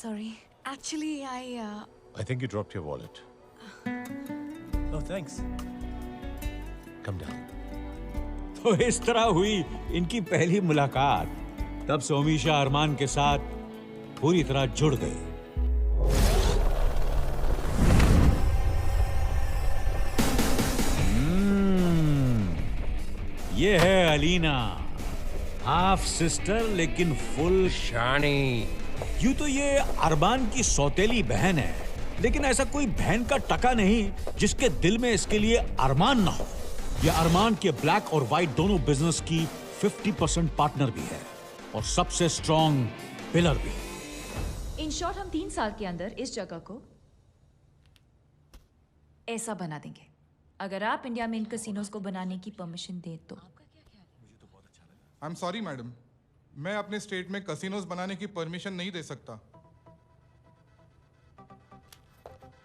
Sorry. Actually, I think you dropped your wallet. Oh, thanks. Come down. तो इस तरह हुई इनकी पहली मुलाकात। तब से ओमिशा अरमान के साथ पूरी तरह जुड़ गई। ये है अलीना, हाफ सिस्टर लेकिन फुल शानी। यूं तो ये अरमान की सौतेली बहन है, लेकिन ऐसा कोई बहन का टका नहीं जिसके दिल में इसके लिए अरमान ना हो। ये अरमान के ब्लैक और व्हाइट दोनों बिजनेस की 50% पार्टनर भी है और सबसे स्ट्रॉन्ग पिलर भी। इन शॉर्ट हम 3 साल के अंदर इस जगह को ऐसा बना देंगे, अगर आप इंडिया में इन कैसीनोज को बनाने की परमिशन दें तो। आई एम सॉरी मैडम, मैं अपने स्टेट में कैसीनोज बनाने की परमिशन नहीं दे सकता।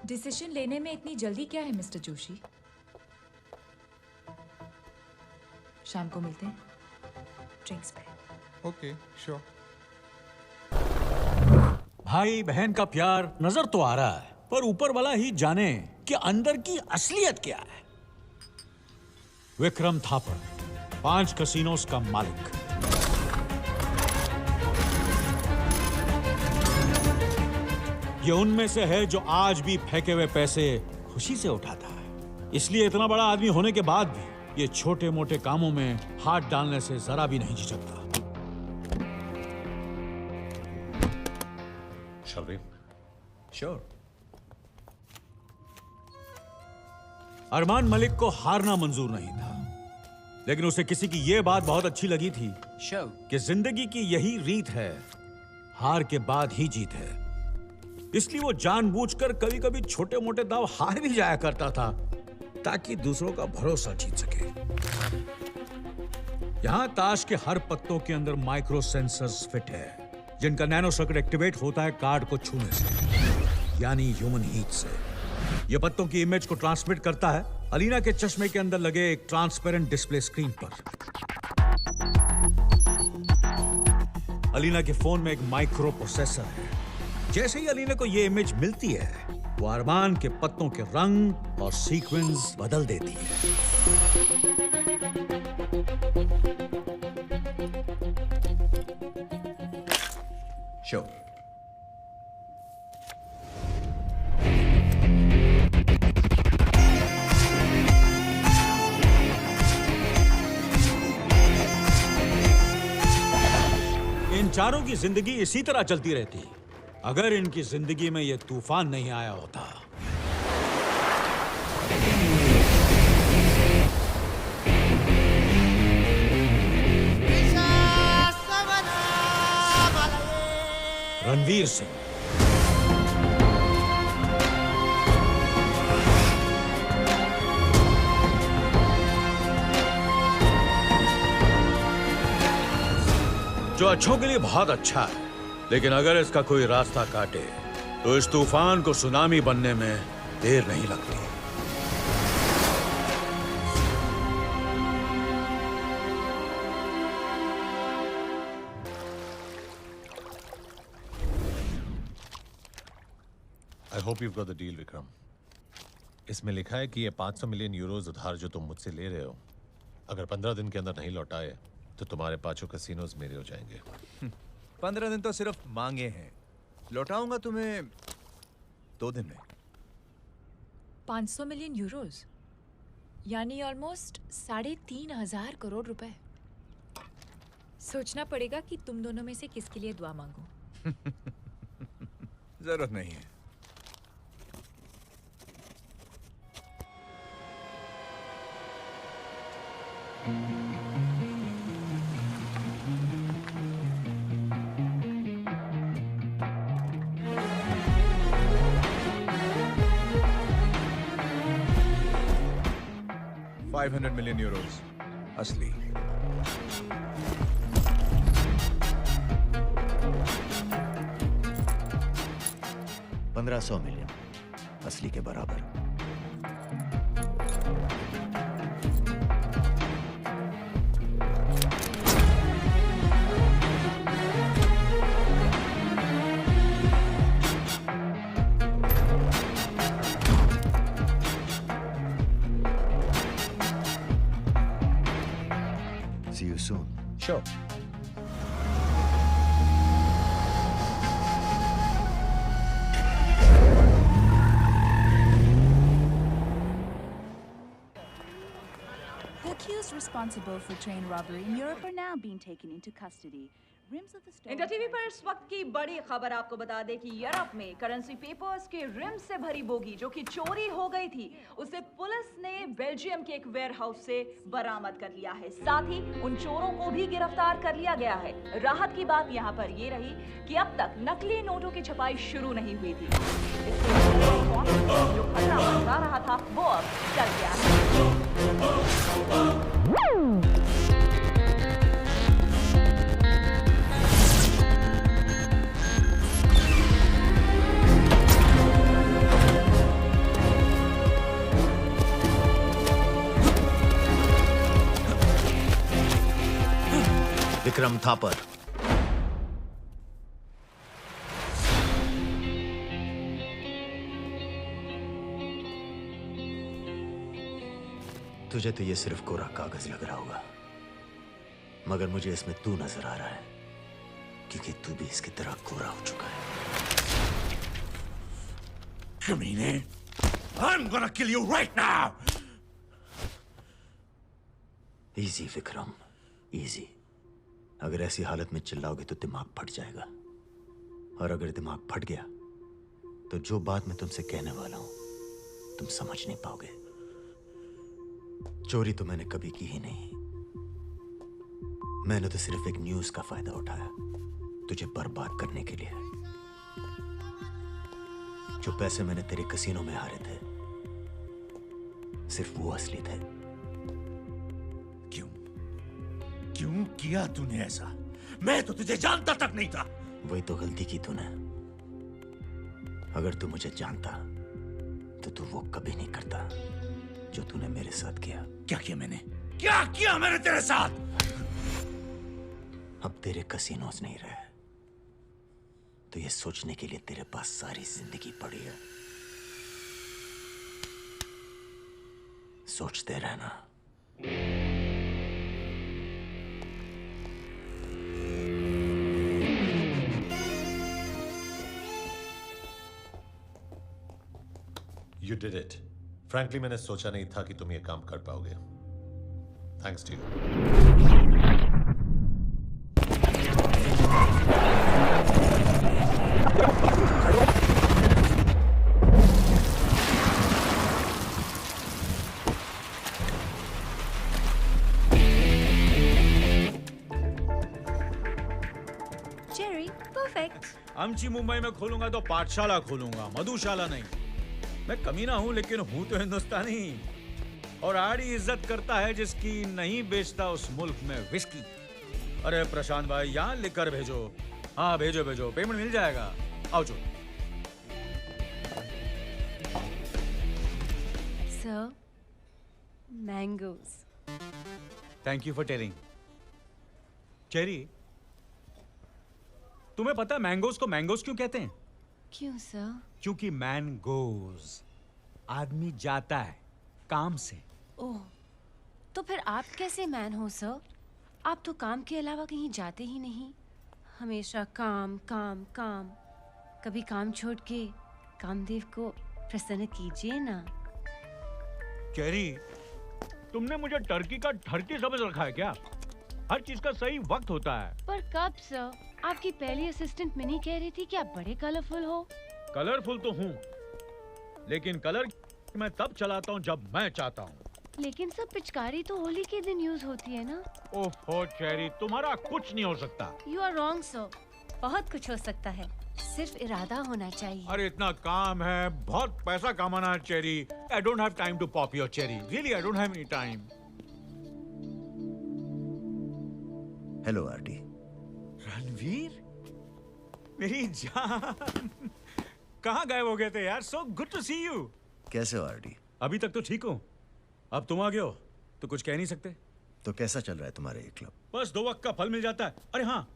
डिसीजन लेने में इतनी जल्दी क्या है मिस्टर जोशी? शाम को मिलते हैं ड्रिंक्स पे। Okay, sure. भाई बहन का प्यार नजर तो आ रहा है, पर ऊपर वाला ही जाने कि अंदर की असलियत क्या है। विक्रम थापर, 5 कैसीनोज का मालिक। ये उनमें से है जो आज भी फेंके हुए पैसे खुशी से उठाता है। इसलिए इतना बड़ा आदमी होने के बाद भी ये छोटे मोटे कामों में हाथ डालने से जरा भी नहीं झिझकता। Shall we? Sure. Armaan Malik को हारना मंजूर नहीं था, लेकिन उसे किसी की यह बात बहुत अच्छी लगी थी कि जिंदगी की यही रीत है, हार के बाद ही जीत है। इसलिए वो जानबूझकर कभी कभी छोटे मोटे दाव हार भी जाया करता था ताकि दूसरों का भरोसा जीत सके। यहां ताश के हर पत्तों के अंदर माइक्रो सेंसर्स फिट है, जिनका नैनो सर्किट एक्टिवेट होता है कार्ड को छूने से, यानी ह्यूमन हीट से। यह पत्तों की इमेज को ट्रांसमिट करता है अलीना के चश्मे के अंदर लगे एक ट्रांसपेरेंट डिस्प्ले स्क्रीन पर। अलीना के फोन में एक माइक्रो प्रोसेसर है। जैसे ही अलीना को यह इमेज मिलती है, वो अरमान के पत्तों के रंग और सीक्वेंस बदल देती है। Sure. इन चारों की जिंदगी इसी तरह चलती रहती अगर इनकी जिंदगी में यह तूफान नहीं आया होता। रणवीर सिंह, जो अच्छों के लिए बहुत अच्छा है, लेकिन अगर इसका कोई रास्ता काटे तो इस तूफान को सुनामी बनने में देर नहीं लगती। I hope you've got the deal, Vikram. इसमें लिखा है कि ये 500 मिलियन यूरोज उधार जो तुम मुझसे ले रहे हो, अगर 15 दिन के अंदर नहीं लौटाए तो तुम्हारे 5 कैसीनोज मेरे हो जाएंगे। 15 दिन तो सिर्फ मांगे हैं, लौटाऊंगा तुम्हें 2 दिन में। 500 मिलियन यूरोज यानी ऑलमोस्ट 3,500 करोड़ रुपए। सोचना पड़ेगा कि तुम दोनों में से किसके लिए दुआ मांगूं। जरूरत नहीं है। €500 मिलियन असली। $1,500 मिलियन असली के बराबर। See you soon. Sure. The accused responsible for train robbery in Europe are now being taken into custody. Rims of the stolen India TV पर इस वक्त की बड़ी खबर आपको बता दें कि यूरोप में करेंसी पेपर्स के रिम से भरी बोगी जो कि चोरी हो गई थी उसे पुलिस ने बेल्जियम के एक वेयरहाउस से बरामद कर लिया है। साथ ही उन चोरों को भी गिरफ्तार कर लिया गया है। राहत की बात यहाँ पर ये रही कि अब तक नकली नोटों की छपाई शुरू नहीं हुई थी। इससे जो खतरा मंडरा रहा था वो अब टल गया है। विक्रम थापर। तुझे तो ये सिर्फ कोरा कागज लग रहा होगा, मगर मुझे इसमें तू नजर आ रहा है, क्योंकि तू भी इसकी तरह कोरा हो चुका है। कमीने, I'm gonna kill you right now. Easy Vikram, easy. अगर ऐसी हालत में चिल्लाओगे तो दिमाग फट जाएगा, और अगर दिमाग फट गया तो जो बात मैं तुमसे कहने वाला हूं तुम समझ नहीं पाओगे। चोरी तो मैंने कभी की ही नहीं। मैंने तो सिर्फ एक न्यूज का फायदा उठाया तुझे बर्बाद करने के लिए। जो पैसे मैंने तेरे कसीनो में हारे थे सिर्फ वो असली थे। क्यों किया तूने ऐसा? मैं तो तुझे जानता तक नहीं था। वही तो गलती की तूने। अगर तू मुझे जानता तो तू वो कभी नहीं करता जो तूने मेरे साथ किया। क्या किया मैंने तेरे साथ? अब तेरे कसीनोज नहीं रहे तो ये सोचने के लिए तेरे पास सारी जिंदगी पड़ी है। सोचते रहना। You did it. Frankly, मैंने सोचा नहीं था कि तुम ये काम कर पाओगे। Thanks to you. Jerry, perfect. आमची मुंबई में खोलूंगा तो पाठशाला खोलूंगा, मधुशाला नहीं। मैं कमीना हूं लेकिन हूं तो हिंदुस्तानी। और आड़ी इज्जत करता है जिसकी नहीं बेचता उस मुल्क में विस्की। अरे प्रशांत भाई यहाँ लिखकर भेजो। हाँ भेजो भेजो, पेमेंट मिल जाएगा। आओ चलो। Sir, mangoes. Thank you for telling. Cherry, तुम्हें पता है मैंगोज को मैंगोज क्यों कहते हैं? क्यों सर? क्योंकि मैन गोज, आदमी जाता है काम से। ओह, तो फिर आप कैसे मैन हो सर? आप तो काम के अलावा कहीं जाते ही नहीं। हमेशा काम काम काम। कभी काम छोड़ के कामदेव को प्रसन्न कीजिए ना। चेरी, तुमने मुझे टर्की का ठरकी समझ रखा है क्या? हर चीज का सही वक्त होता है। पर कब सर? आपकी पहली असिस्टेंट मिनी कह रही थी कि आप बड़े कलरफुल हो। कलरफुल तो हूँ, लेकिन कलर मैं तब चलाता हूँ जब मैं चाहता हूँ। लेकिन सब पिचकारी तो होली के दिन यूज होती है ना। ओहो चेरी, तुम्हारा कुछ नहीं हो सकता। You are wrong sir. बहुत कुछ हो सकता है, सिर्फ इरादा होना चाहिए। अरे इतना काम है, बहुत पैसा कमाना है Cherry. I don't have time to pop your cherry. Really I don't have any time. Hello RT. Ranveer, मेरी जान, कहाँ गायब हो गए थे यार? So good to see you. कैसे हो आरटी? अभी तक तो ठीक हो, अब तुम आ गए हो तो कुछ कह नहीं सकते। तो कैसा चल रहा है तुम्हारा ये क्लब? बस 2 वक्त का फल मिल जाता है। अरे हाँ,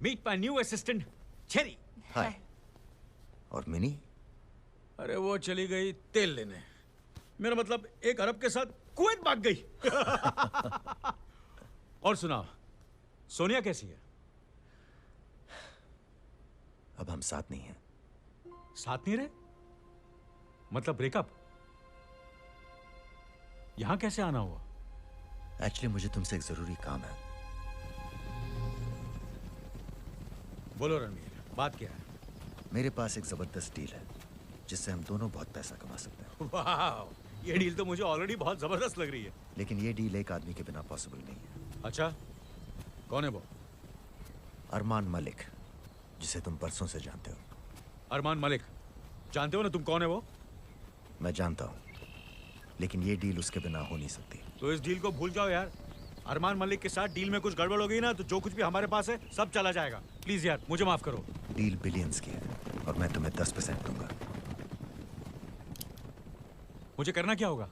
meet my new assistant Cherry. Hi. और मिनी? अरे वो चली गई तेल लेने। मेरा मतलब 1 अरब के साथ कुवैत भाग गई। और सुना, सोनिया कैसी है? अब हम साथ नहीं हैं। साथ नहीं रहे? मतलब ब्रेकअप? यहां कैसे आना हुआ? एक्चुअली मुझे तुमसे एक जरूरी काम है। बोलो रणवीर, बात क्या है? मेरे पास एक जबरदस्त डील है जिससे हम दोनों बहुत पैसा कमा सकते हैं। वाह, ये डील तो मुझे ऑलरेडी बहुत जबरदस्त लग रही है। लेकिन ये डील एक आदमी के बिना पॉसिबल नहीं है। अच्छा, कौन है वो? अरमान मलिक, जिसे तुम परसों से जानते हो। अरमान मलिक? जानते हो ना तुम कौन है वो? मैं जानता हूं, लेकिन ये डील उसके बिना हो नहीं सकती। तो इस डील को भूल जाओ यार। अरमान मलिक के साथ डील में कुछ गड़बड़ हो गई ना तो जो कुछ भी हमारे पास है सब चला जाएगा। प्लीज यार, मुझे माफ करो। डील बिलियंस की है और मैं तुम्हें 10% दूंगा। मुझे करना क्या होगा?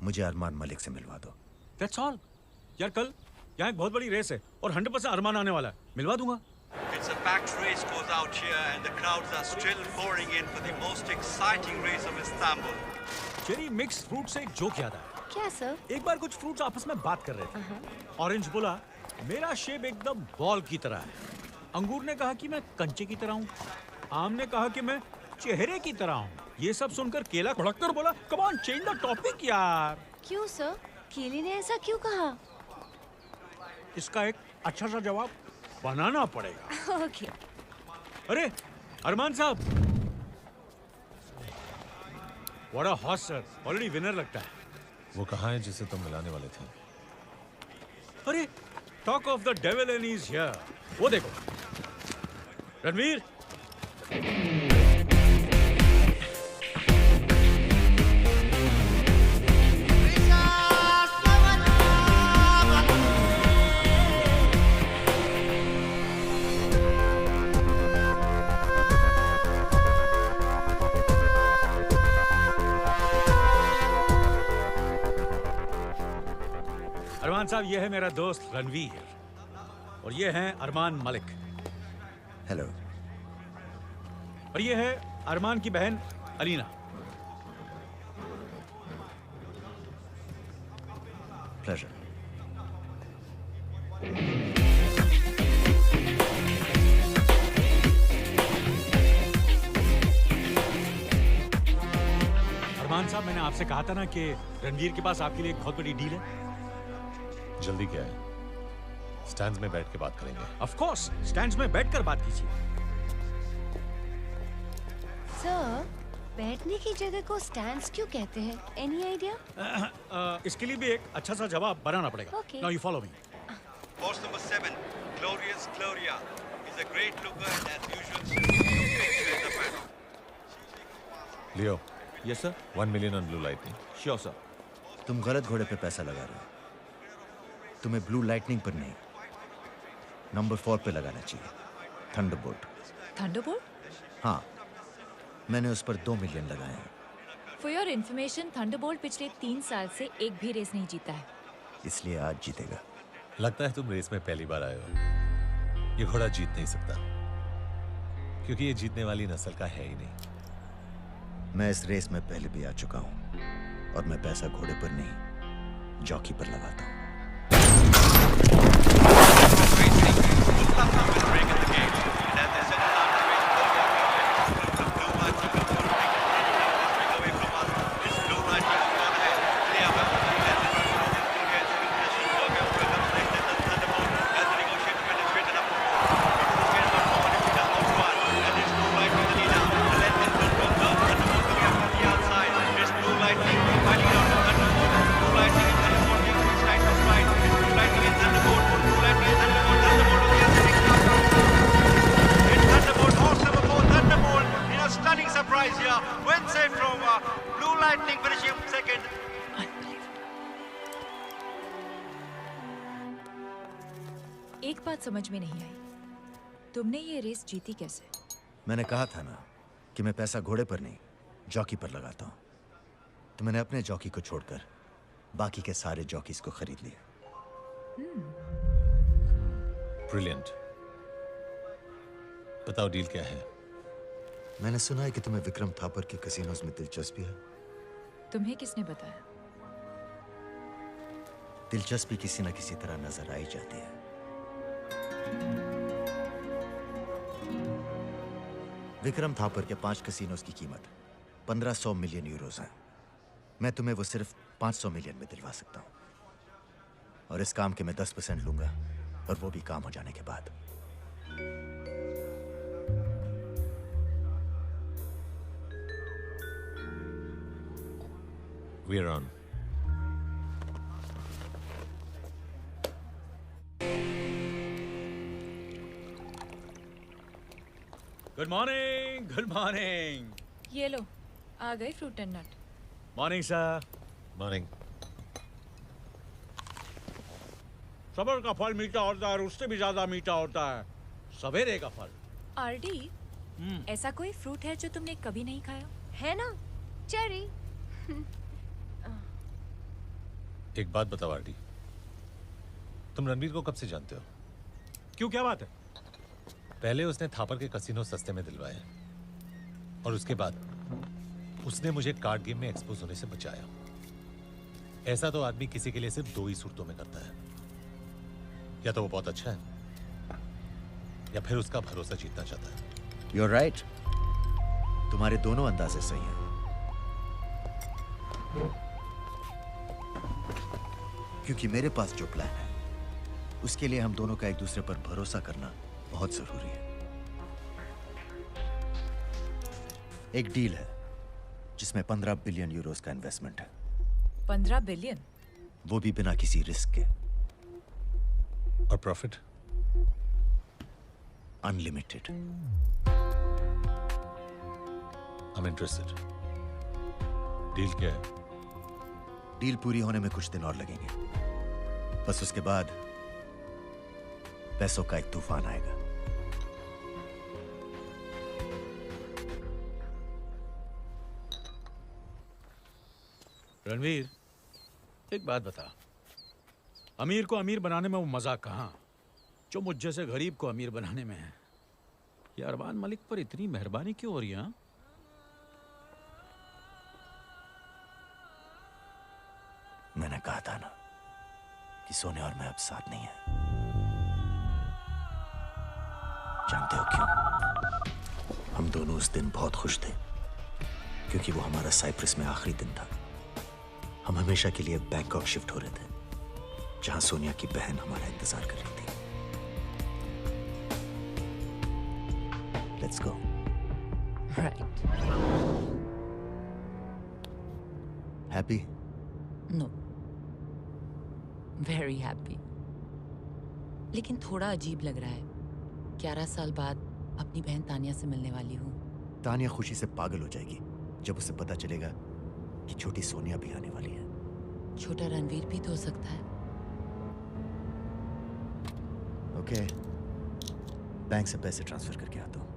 मुझे अरमान मलिक से मिलवा दो। That's all. यार कल यहाँ एक बहुत बड़ी रेस है और 100% अरमान आने वाला है। मिलवा दूंगा। It's a packed race goes out here and the crowds are still pouring in for the most exciting race of Istanbul. Cherry mix fruit से एक जोक याद आया। क्या सर? एक बार कुछ फ्रूट्स आपस में बात कर रहे थे। ऑरेंज बोला, मेरा शेप एकदम बॉल की तरह है। अंगूर ने कहा कि मैं कंचे की तरह हूँ। आम ने कहा कि मैं चेहरे की तरह हूँ। ये सब सुनकर केला खुड़क कर बोला, come on change the topic यार। क्यों सर? केले ने ऐसा क्यों कहा? इसका एक अच्छा सा जवाब बनाना पड़ेगा। ओके। अरे अरमान साहब, what a horse sir, already winner लगता है। वो कहाँ है जिसे तुम मिलाने वाले थे? अरे talk of the devil and he is here. वो देखो रणवीर। अरमान साहब, ये है मेरा दोस्त रणवीर और ये हैं अरमान मलिक। हेलो। और ये है अरमान की बहन अलीना। प्लेजर। अरमान साहब, मैंने आपसे कहा था ना कि रणवीर के पास आपके लिए एक बहुत बड़ी डील है। जल्दी क्या है? स्टैंड्स में बैठ के बात करेंगे। ऑफ कोर्स, स्टैंड्स में बैठकर बात कीजिए। सर, बैठने की जगह को स्टैंड्स क्यों कहते हैं? Any idea? इसके लिए भी एक अच्छा सा जवाब बनाना पड़ेगा। Okay. Now you follow me. Horse number 7, Glorious Gloria, is a great looker and as usual she'll give you a picture in the paddock. Leo, yes sir. 1 million on blue lightning. Sure sir. तुम गलत घोड़े पे पैसा लगा रहे हो। तुम्हें blue lightning पर नहीं, नंबर 4 पे लगाना चाहिए, थंडरबोल्ट। थंडरबोल्ट? हाँ, मैंने उस पर 2 मिलियन लगाए हैं। फॉर योर इन्फॉर्मेशन, थंडरबोल्ट पिछले 3 साल से एक भी रेस नहीं जीता है। इसलिए आज जीतेगा। लगता है तुम रेस में पहली बार आए हो। ये घोड़ा जीत नहीं सकता क्योंकि ये जीतने वाली नस्ल का है ही नहीं। मैं इस रेस में पहले भी आ चुका हूं और मैं पैसा घोड़े पर नहीं, जॉकी पर लगाता हूं। एक बात समझ में नहीं आई, तुमने ये रेस जीती कैसे? मैंने कहा था ना कि मैं पैसा घोड़े पर नहीं, जॉकी पर लगाता हूं। तो मैंने अपने जॉकी को छोड़कर बाकी के सारे जॉकीज को खरीद लिया। ब्रिलियंट। बताओ डील क्या है? मैंने सुना है कि तुम्हें विक्रम थापर के कैसीनोज में दिलचस्पी है। तुम्हें किसने बताया? दिलचस्पी किसी न किसी तरह नजर आ ही जाती है। विक्रम थापर के 5 कैसीनोज की कीमत 1500 मिलियन यूरोज है। मैं तुम्हें वो सिर्फ 500 मिलियन में दिलवा सकता हूं, और इस काम के मैं 10% लूंगा, और वो भी काम हो जाने के बाद। We're on. Good morning, good morning. ये लो, आ गए fruit and nut. Morning sir. Morning. सबर का फल मीठा होता है और उससे भी ज्यादा मीठा होता है सवेरे का फल। आरडी, ऐसा कोई फ्रूट है जो तुमने कभी नहीं खाया? है ना, चेरी। एक बात बताओ आरडी, तुम रणवीर को कब से जानते हो? क्यों, क्या बात है? पहले उसने थापर के कसिनो सस्ते में दिलवाए, और उसके बाद उसने मुझे कार्ड गेम में एक्सपोज होने से बचाया। ऐसा तो आदमी किसी के लिए सिर्फ 2 ही सूरतों में करता है, या तो वो बहुत अच्छा है, या फिर उसका भरोसा जीतना चाहता है। You're right. तुम्हारे दोनों अंदाजे सही हैं। क्योंकि मेरे पास जो प्लान है, उसके लिए हम दोनों का एक दूसरे पर भरोसा करना बहुत जरूरी है। एक डील है जिसमें 15 बिलियन यूरोस का इन्वेस्टमेंट है। 15 बिलियन? वो भी बिना किसी रिस्क के। और profit? Unlimited. I'm interested. Deal क्या है? डील पूरी होने में कुछ दिन और लगेंगे, बस उसके बाद पैसों का एक तूफान आएगा। रणवीर, एक बात बता, अमीर को अमीर बनाने में वो मजा कहाँ जो मुझ जैसे गरीब को अमीर बनाने में है? ये अरमान मलिक पर इतनी मेहरबानी क्यों हो रही है? मैंने कहा था ना कि सोने और मैं अब साथ नहीं है। जानते हो क्यों? हम दोनों उस दिन बहुत खुश थे, क्योंकि वो हमारा साइप्रस में आखिरी दिन था। हम हमेशा के लिए बैंकॉक शिफ्ट हो रहे थे, जहां सोनिया की बहन हमारा इंतजार कर रही थी। Let's go. Right. Happy? No, very happy. लेकिन थोड़ा अजीब लग रहा है। 11 साल बाद अपनी बहन तानिया से मिलने वाली हूँ। तानिया खुशी से पागल हो जाएगी जब उसे पता चलेगा कि छोटी सोनिया भी आने वाली है। छोटा रणवीर भी तो हो सकता है। ओके, बैंक से पैसे ट्रांसफर करके आता हूँ।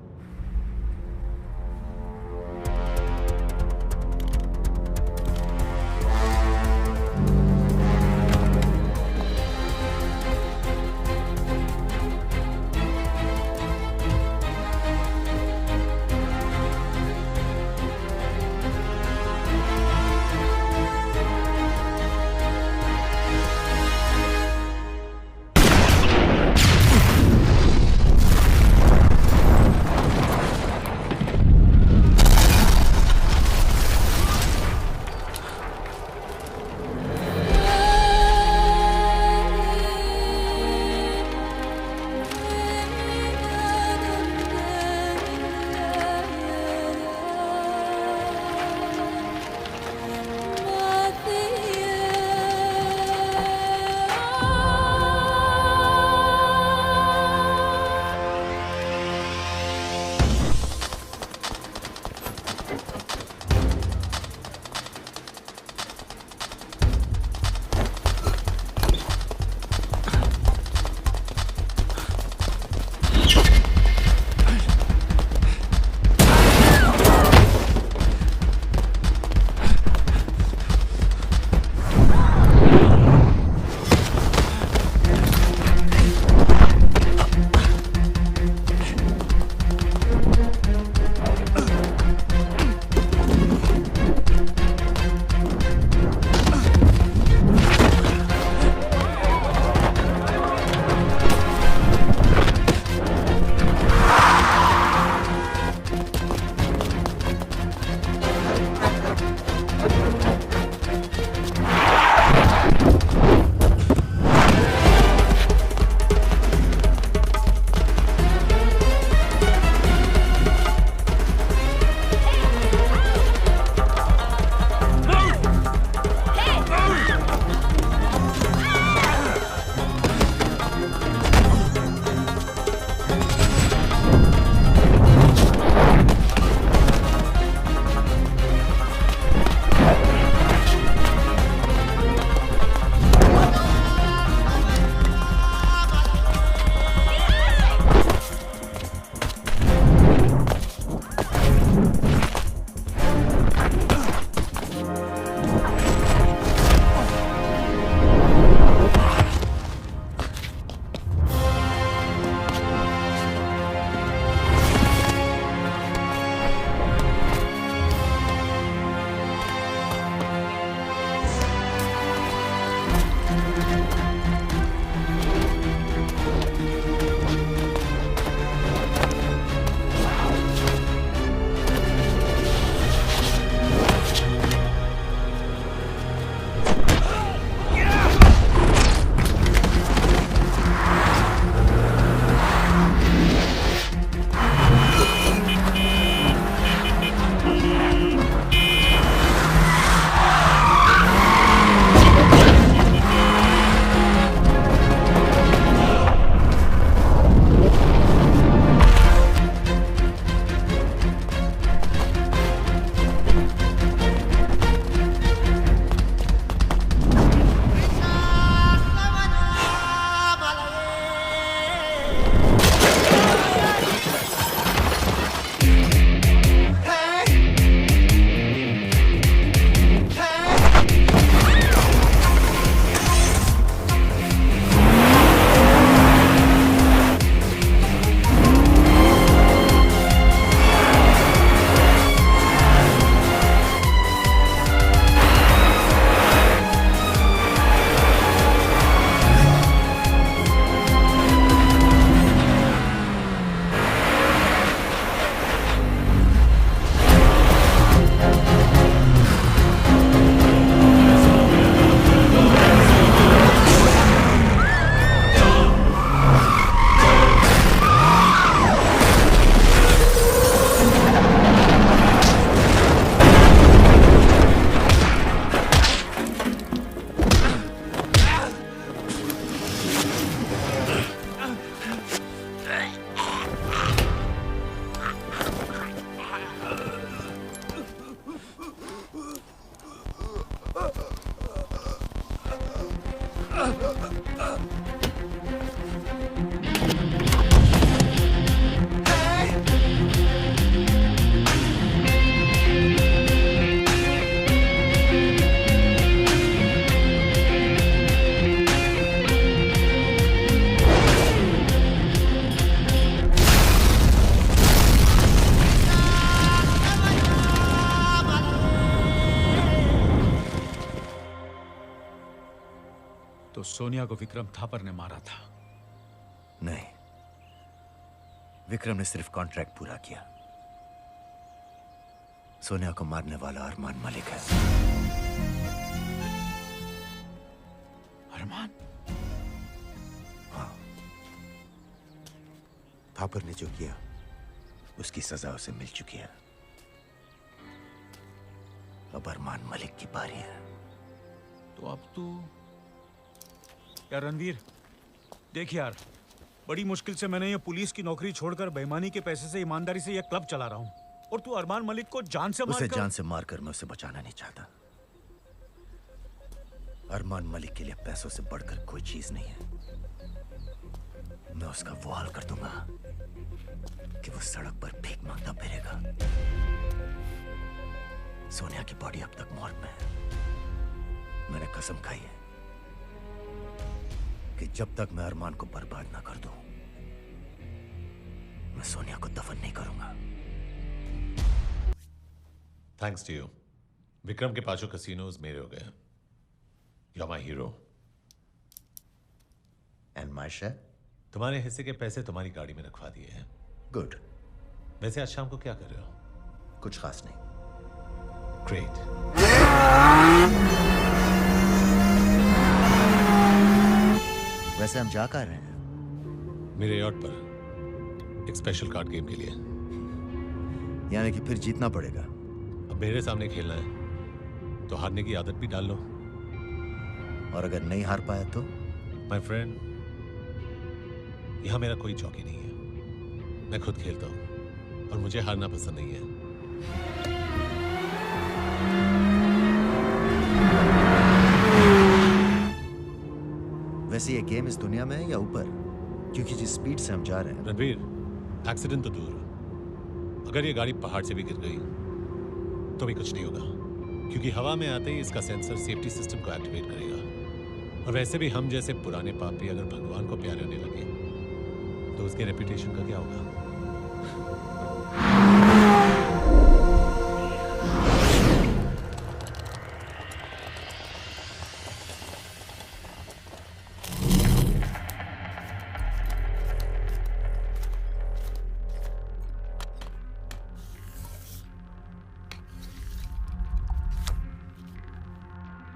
तो सोनिया को विक्रम थापर ने मारा था? नहीं, विक्रम ने सिर्फ कॉन्ट्रैक्ट पूरा किया। सोनिया को मारने वाला अरमान मलिक है। अरमान? हाँ, थापर ने जो किया उसकी सजा उसे मिल चुकी है। अब अरमान मलिक की बारी है। तो अब तू यार रणवीर, देख यार, बड़ी मुश्किल से मैंने ये पुलिस की नौकरी छोड़कर बेईमानी के पैसे से ईमानदारी से ये क्लब चला रहा हूं, और तू अरमान मलिक को जान से उसे जान से मारकर मैं उसे बचाना नहीं चाहता। अरमान मलिक के लिए पैसों से बढ़कर कोई चीज नहीं है। मैं उसका वो हाल कर दूंगा कि वो सड़क पर भीख मांगता फिरेगा। सोनिया की बॉडी अब तक मॉर्ग में है। मैंने कसम खाई है कि जब तक मैं अरमान को बर्बाद ना कर दूं, मैं सोनिया को दफन नहीं करूंगा। Thanks to you. विक्रम के पांचों कैसीनोज मेरे हो गए। You are my hero. And my share? तुम्हारे हिस्से के पैसे तुम्हारी गाड़ी में रखवा दिए हैं। गुड। वैसे आज शाम को क्या कर रहे हो? कुछ खास नहीं। ग्रेट। वैसे हम जा कहाँ रहे हैं? मेरे यॉट पर एक स्पेशल कार्ड गेम के लिए। यानी कि फिर जीतना पड़ेगा। अब मेरे सामने खेलना है तो हारने की आदत भी डाल लो। और अगर नहीं हार पाया तो? माय फ्रेंड, यहां मेरा कोई चौकी नहीं है। मैं खुद खेलता हूं और मुझे हारना पसंद नहीं है। वैसे ये गेम इस दुनिया में है या ऊपर? क्योंकि जिस स्पीड से हम जा रहे हैं। रणवीर, एक्सीडेंट तो दूर, अगर ये गाड़ी पहाड़ से भी गिर गई तो भी कुछ नहीं होगा, क्योंकि हवा में आते ही इसका सेंसर सेफ्टी सिस्टम को एक्टिवेट करेगा। और वैसे भी हम जैसे पुराने पापी अगर भगवान को प्यारे होने लगे तो उसके रेपुटेशन का क्या होगा?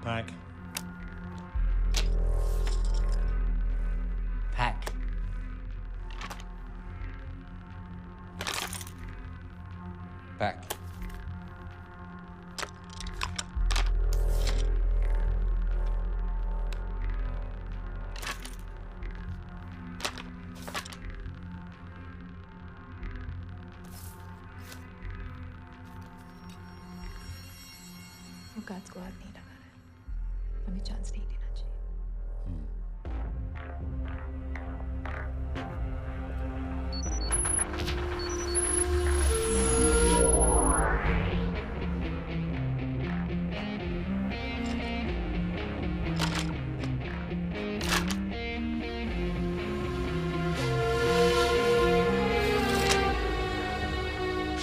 Pack. Pack. Pack. वो कांच को हाथ नहीं लगा रहा है। हमें चांस नहीं देना चाहिए।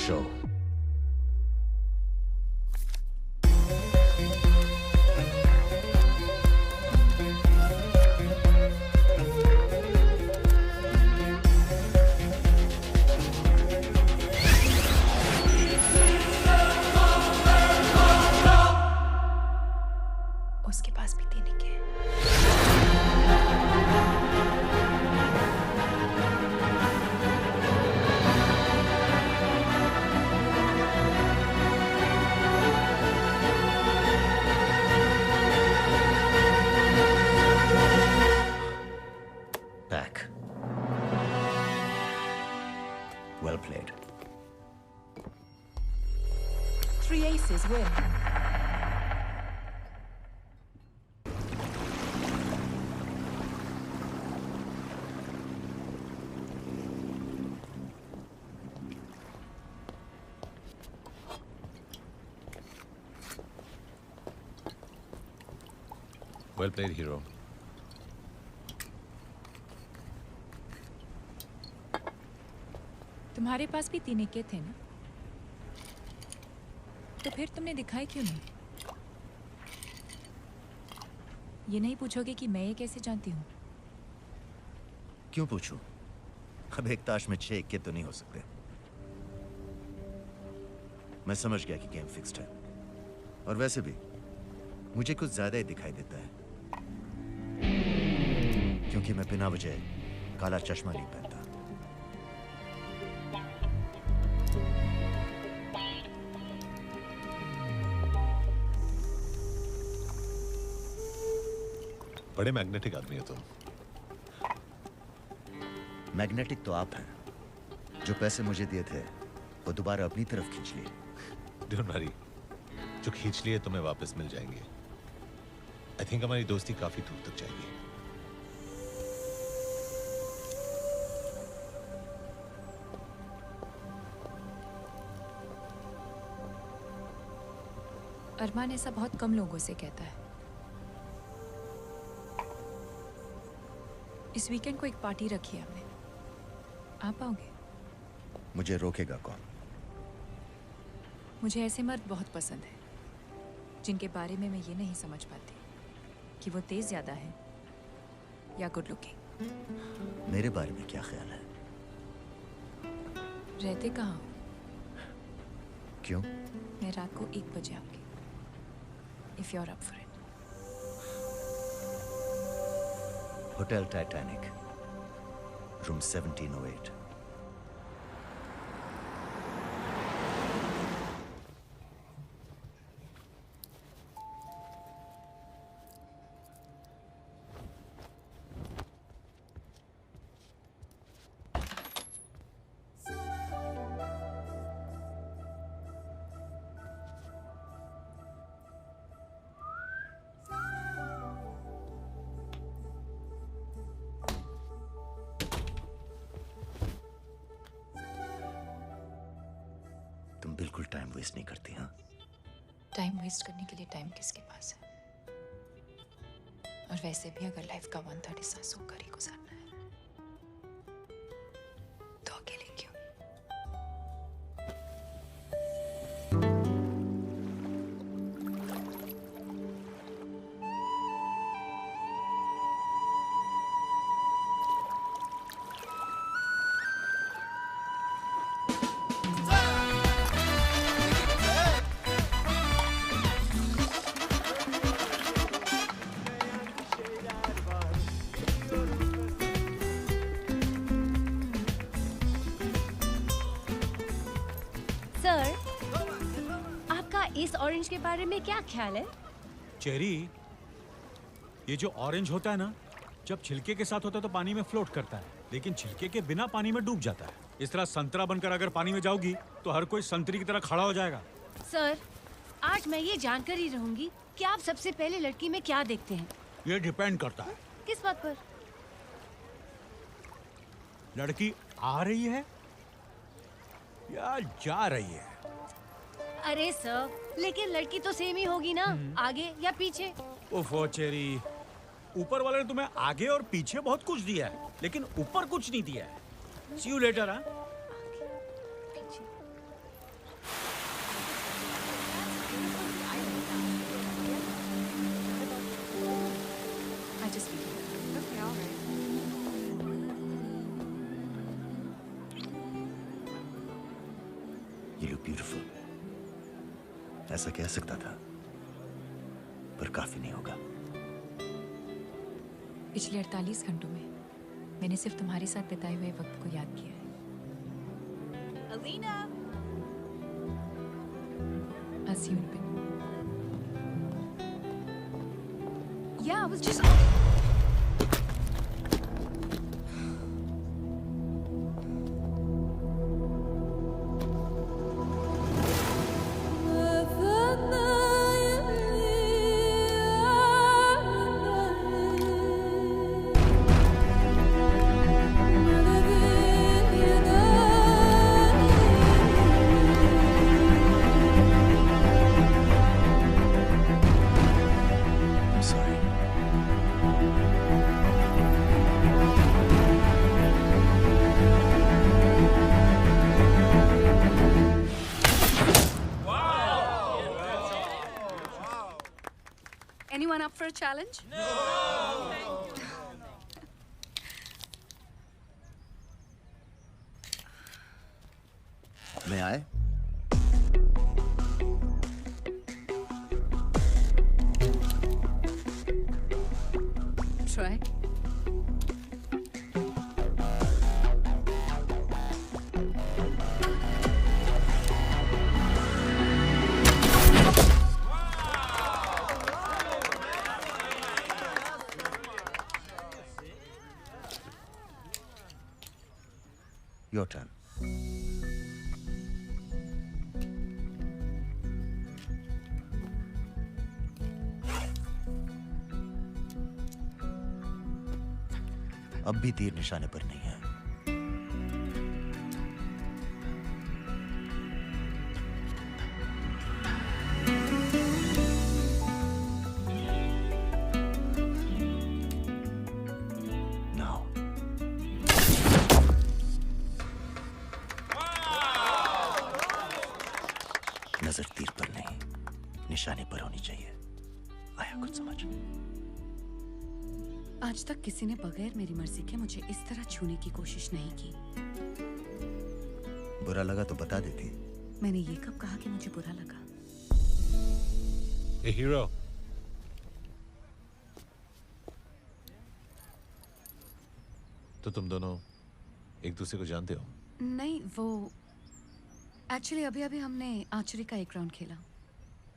Show. उसके पास भी देने के हैं। Pack. Well played. 3 aces win. Well played, hero. तुम्हारे पास भी 3 इक्के थे ना? तो फिर तुमने दिखाए क्यों नहीं? ये नहीं पूछोगे कि मैं ये कैसे जानती हूँ? क्यों पूछूं? अब एक ताश में 6 इक्के तो नहीं हो सकते। मैं समझ गया कि गेम फिक्स्ड है, और वैसे भी मुझे कुछ ज्यादा ही दिखाई देता है, क्योंकि मैं बिना वजह काला चश्मा नहीं पहनता। बड़े मैग्नेटिक आदमी हो तुम। मैग्नेटिक तो आप हैं। जो पैसे मुझे दिए थे वो दोबारा अपनी तरफ खींच लिए। डोंट वरी, जो खींच लिए तुम्हें वापस मिल जाएंगे। आई थिंक हमारी दोस्ती काफी दूर तक जाएगी। अरमान ऐसा बहुत कम लोगों से कहता है। इस वीकेंड को एक पार्टी रखी है हमने, आप आओगे? मुझे रोकेगा कौन? मुझे ऐसे मर्द बहुत पसंद है जिनके बारे में मैं ये नहीं समझ पाती कि वो तेज ज्यादा है या गुड लुकिंग। मेरे बारे में क्या ख्याल है? रहते कहाँ हो? क्यों? मैं रात को 1 बजे आऊंगी, if you are up for it. Hotel Titanic, room 1708। तुम बिल्कुल टाइम वेस्ट नहीं करती, हाँ? टाइम वेस्ट करने के लिए टाइम किसके पास है? और वैसे भी अगर लाइफ का 1/3 हिस्सा सोकर ही गुजारना है तो अकेले क्यों? सर, आपका इस ऑरेंज के बारे में क्या ख्याल है? चेरी, ये जो ऑरेंज होता है ना, जब छिलके के साथ होता है तो पानी में फ्लोट करता है, लेकिन छिलके के बिना पानी में डूब जाता है। इस तरह संतरा बनकर अगर पानी में जाओगी तो हर कोई संतरी की तरह खड़ा हो जाएगा। सर, आज मैं ये जानकर ही रहूंगी कि आप सबसे पहले लड़की में क्या देखते हैं। ये डिपेंड करता है। किस बात पर? लड़की आ रही है या जा रही है? अरे सर, लेकिन लड़की तो सेम ही होगी ना, आगे या पीछे। ओफो चेरी, ऊपर वाले ने तुम्हें आगे और पीछे बहुत कुछ दिया है, लेकिन ऊपर कुछ नहीं दिया है। See you later, हाँ? I just feel it. Okay, all right. You look beautiful. ऐसा कह सकता था, पर काफी नहीं होगा। पिछले 48 घंटों में मैंने सिर्फ तुम्हारे साथ बिताए हुए वक्त को याद किया है। Alina, I'll see you in a bit. Yeah, I was just... I'm sorry. for a challenge? मैं आए? Try. Your turn. अब भी तीर निशाने पर नहीं है। Now. नजर तीर पर नहीं, निशाने पर होनी चाहिए। आया कुछ समझ? आज तक किसी ने बगैर मेरी मर्जी के मुझे इस तरह छूने की कोशिश नहीं की। बुरा लगा तो बता देती। मैंने ये कब कहा कि मुझे बुरा लगा? ए हीरो, तो तुम दोनों एक दूसरे को जानते हो? नहीं, वो एक्चुअली अभी अभी हमने आर्चरी का एक राउंड खेला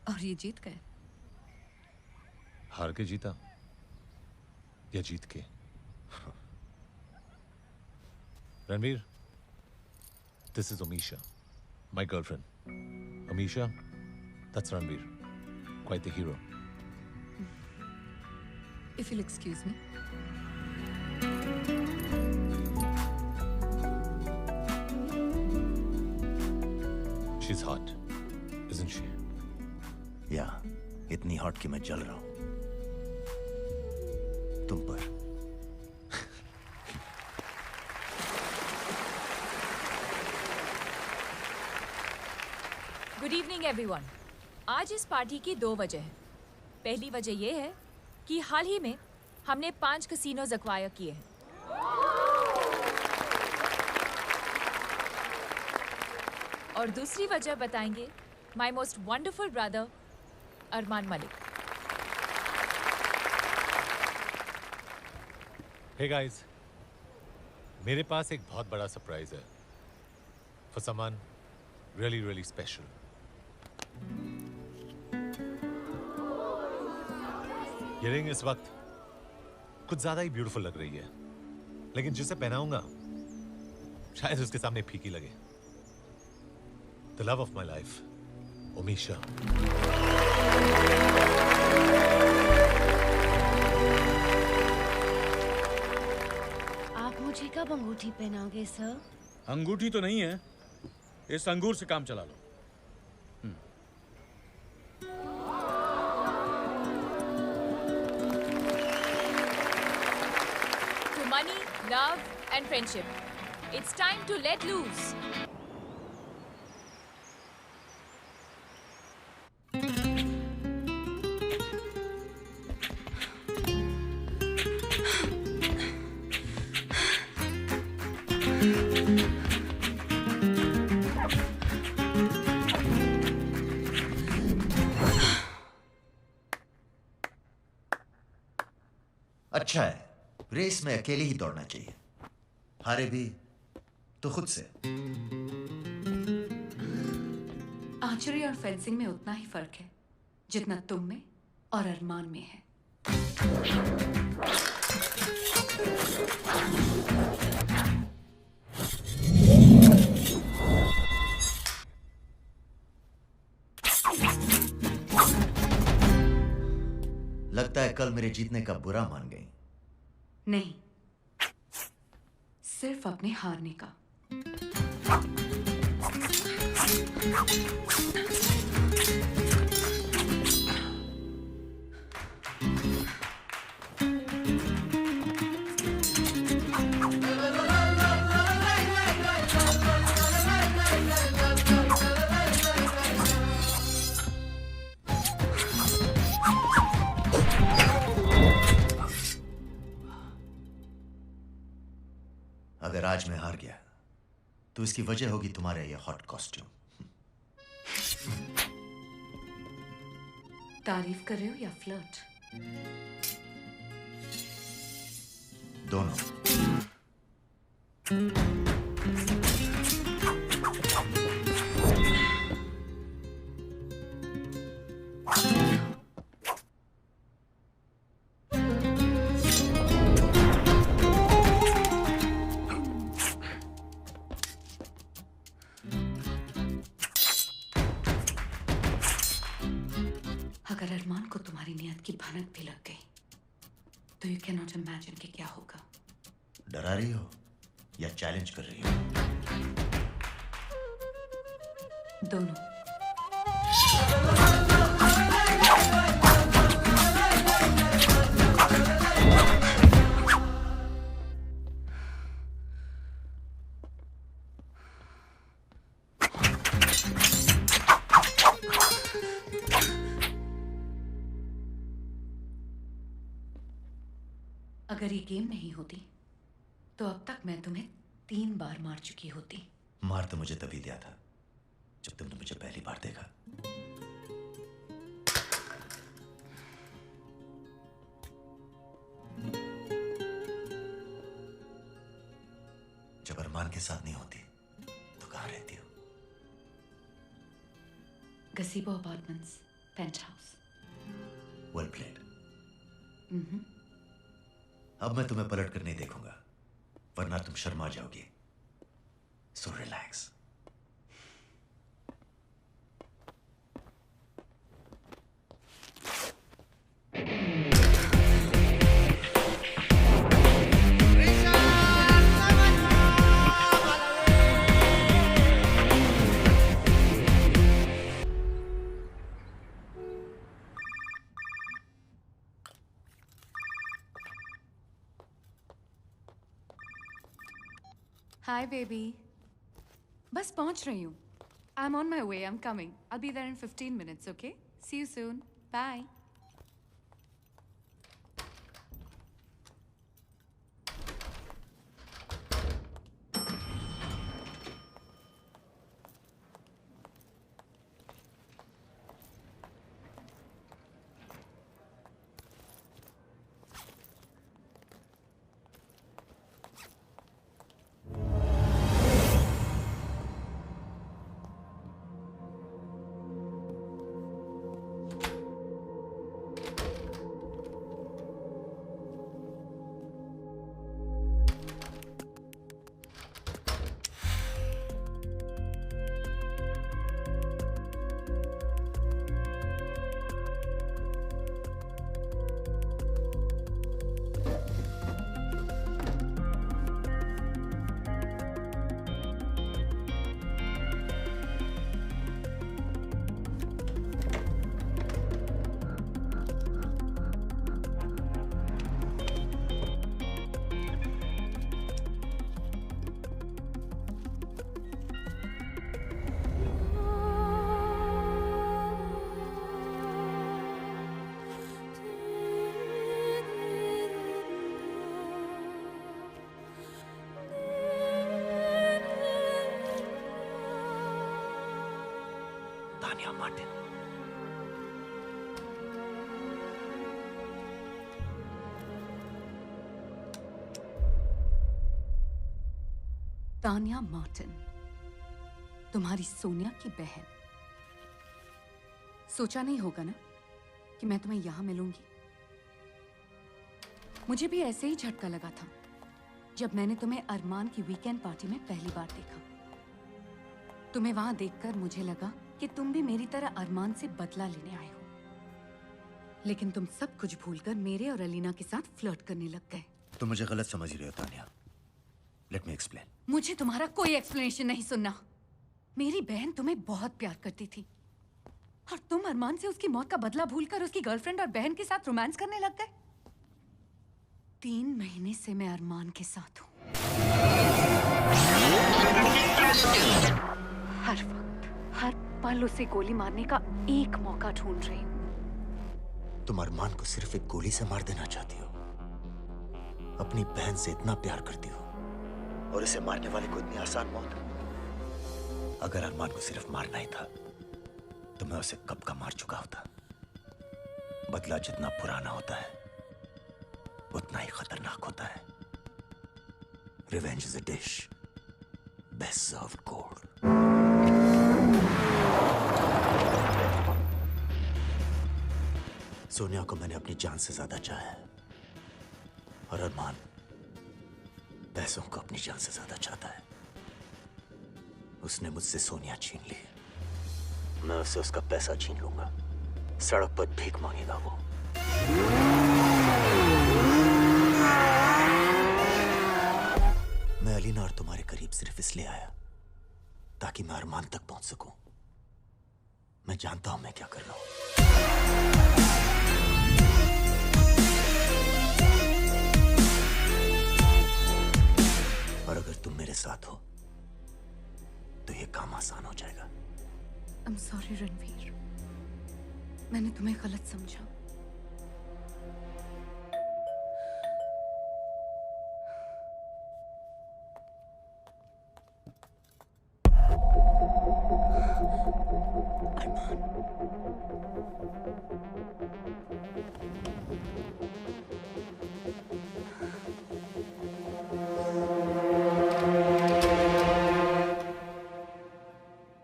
और ये जीत गए। हार के जीता या जीत के? Ranveer, this is Amisha, my girlfriend. Amisha, that's Ranveer, quite the hero. If you'll excuse me. She's hot, isn't she? या इतनी हॉट कि मैं जल रहा हूं तुम पर। Good evening everyone. आज इस पार्टी की 2 वजह है। पहली वजह यह है कि हाल ही में हमने 5 कैसीनोज एक्वायर किए हैं। और दूसरी वजह बताएंगे my most wonderful brother Armaan Malik. Hey guys, मेरे पास एक बहुत बड़ा सरप्राइज है for someone really really special. ये रिंग इस वक्त कुछ ज्यादा ही ब्यूटीफुल लग रही है, लेकिन जिसे पहनाऊंगा शायद उसके सामने फीकी लगे। The love of my life, Amisha. आप मुझे कब अंगूठी पहनाओगे सर? अंगूठी तो नहीं है, इस अंगूर से काम चला लो। To money, love and friendship. It's time to let loose. अच्छा है, रेस में अकेले ही दौड़ना चाहिए, हारे भी तो खुद से। आर्चरी और फेंसिंग में उतना ही फर्क है जितना तुम में और अरमान में है। लगता है कल मेरे जीतने का बुरा मान गई। नहीं, सिर्फ अपने हारने का। अगर आज मैं हार गया तो इसकी वजह होगी तुम्हारे ये हॉट कॉस्ट्यूम। तारीफ कर रहे हो या फ्लर्ट? दोनों। अगर अरमान को तुम्हारी नियत की भनक भी लग गई तो यू कैन नॉट इमेजिन कि क्या होगा। डरा रही हो या चैलेंज कर रही हो? दोनों। अगर ये गेम नहीं होती तो अब तक मैं तुम्हें 3 बार मार चुकी होती। मार तो मुझे तभी दिया था जब तुमने मुझे पहली बार देखा। जब अरमान के साथ नहीं होती तो कहाँ रहती हो? गजीबो अपार्टमेंट्स, पेंटहाउस। Well played. अब मैं तुम्हें पलट कर नहीं देखूंगा वरना तुम शर्मा जाओगी। So relax. हाय बेबी, बस पहुंच रही हूँ। I am on my way, I am coming. I be there in 15 minutes, okay? See you soon, bye. Tania Martin. Tania Martin, तुम्हारी सोनिया की बहन। सोचा नहीं होगा ना कि मैं तुम्हें यहां मिलूंगी। मुझे भी ऐसे ही झटका लगा था जब मैंने तुम्हें अरमान की वीकेंड पार्टी में पहली बार देखा। तुम्हें वहां देखकर मुझे लगा कि तुम भी मेरी तरह अरमान से बदला लेने आए हो, लेकिन तुम सब कुछ भूलकर मेरे और अलीना के साथ फ्लर्ट करने लग गए। तुम मुझे गलत समझ रहे हो तानिया। Let me explain. मुझे तुम्हारा कोई एक्सप्लेनेशन नहीं सुनना। मेरी बहन तुम्हें बहुत प्यार करती थी और तुम अरमान से उसकी मौत का बदला भूलकर उसकी गर्लफ्रेंड और बहन के साथ रोमांस करने लग गए। 3 महीने से मैं अरमान के साथ हूँ। हर वक्त, हर पल उसे गोली मारने का एक मौका ढूंढ रही हूँ। तुम अरमान को सिर्फ एक गोली से मार देना चाहती हो? अपनी बहन से इतना प्यार करती हो और इसे मारने वाले को इतनी आसान मौत। अगर अरमान को सिर्फ मारना ही था तो मैं उसे कब का मार चुका होता। बदला जितना पुराना होता है उतना ही खतरनाक होता है। Revenge is a dish best served cold. Sonia को मैंने अपनी जान से ज्यादा चाहा है और अरमान पैसों को अपनी जान से ज्यादा चाहता है। उसने मुझसे सोनिया छीन ली, मैं उससे उसका पैसा छीन लूंगा। सड़क पर भीख मांगेगा वो। मैं अलीना और तुम्हारे करीब सिर्फ इसलिए आया ताकि मैं अरमान तक पहुंच सकूं। मैं जानता हूं मैं क्या कर रहा हूं। और अगर तुम मेरे साथ हो तो ये काम आसान हो जाएगा। I'm sorry रणवीर, मैंने तुम्हें गलत समझा।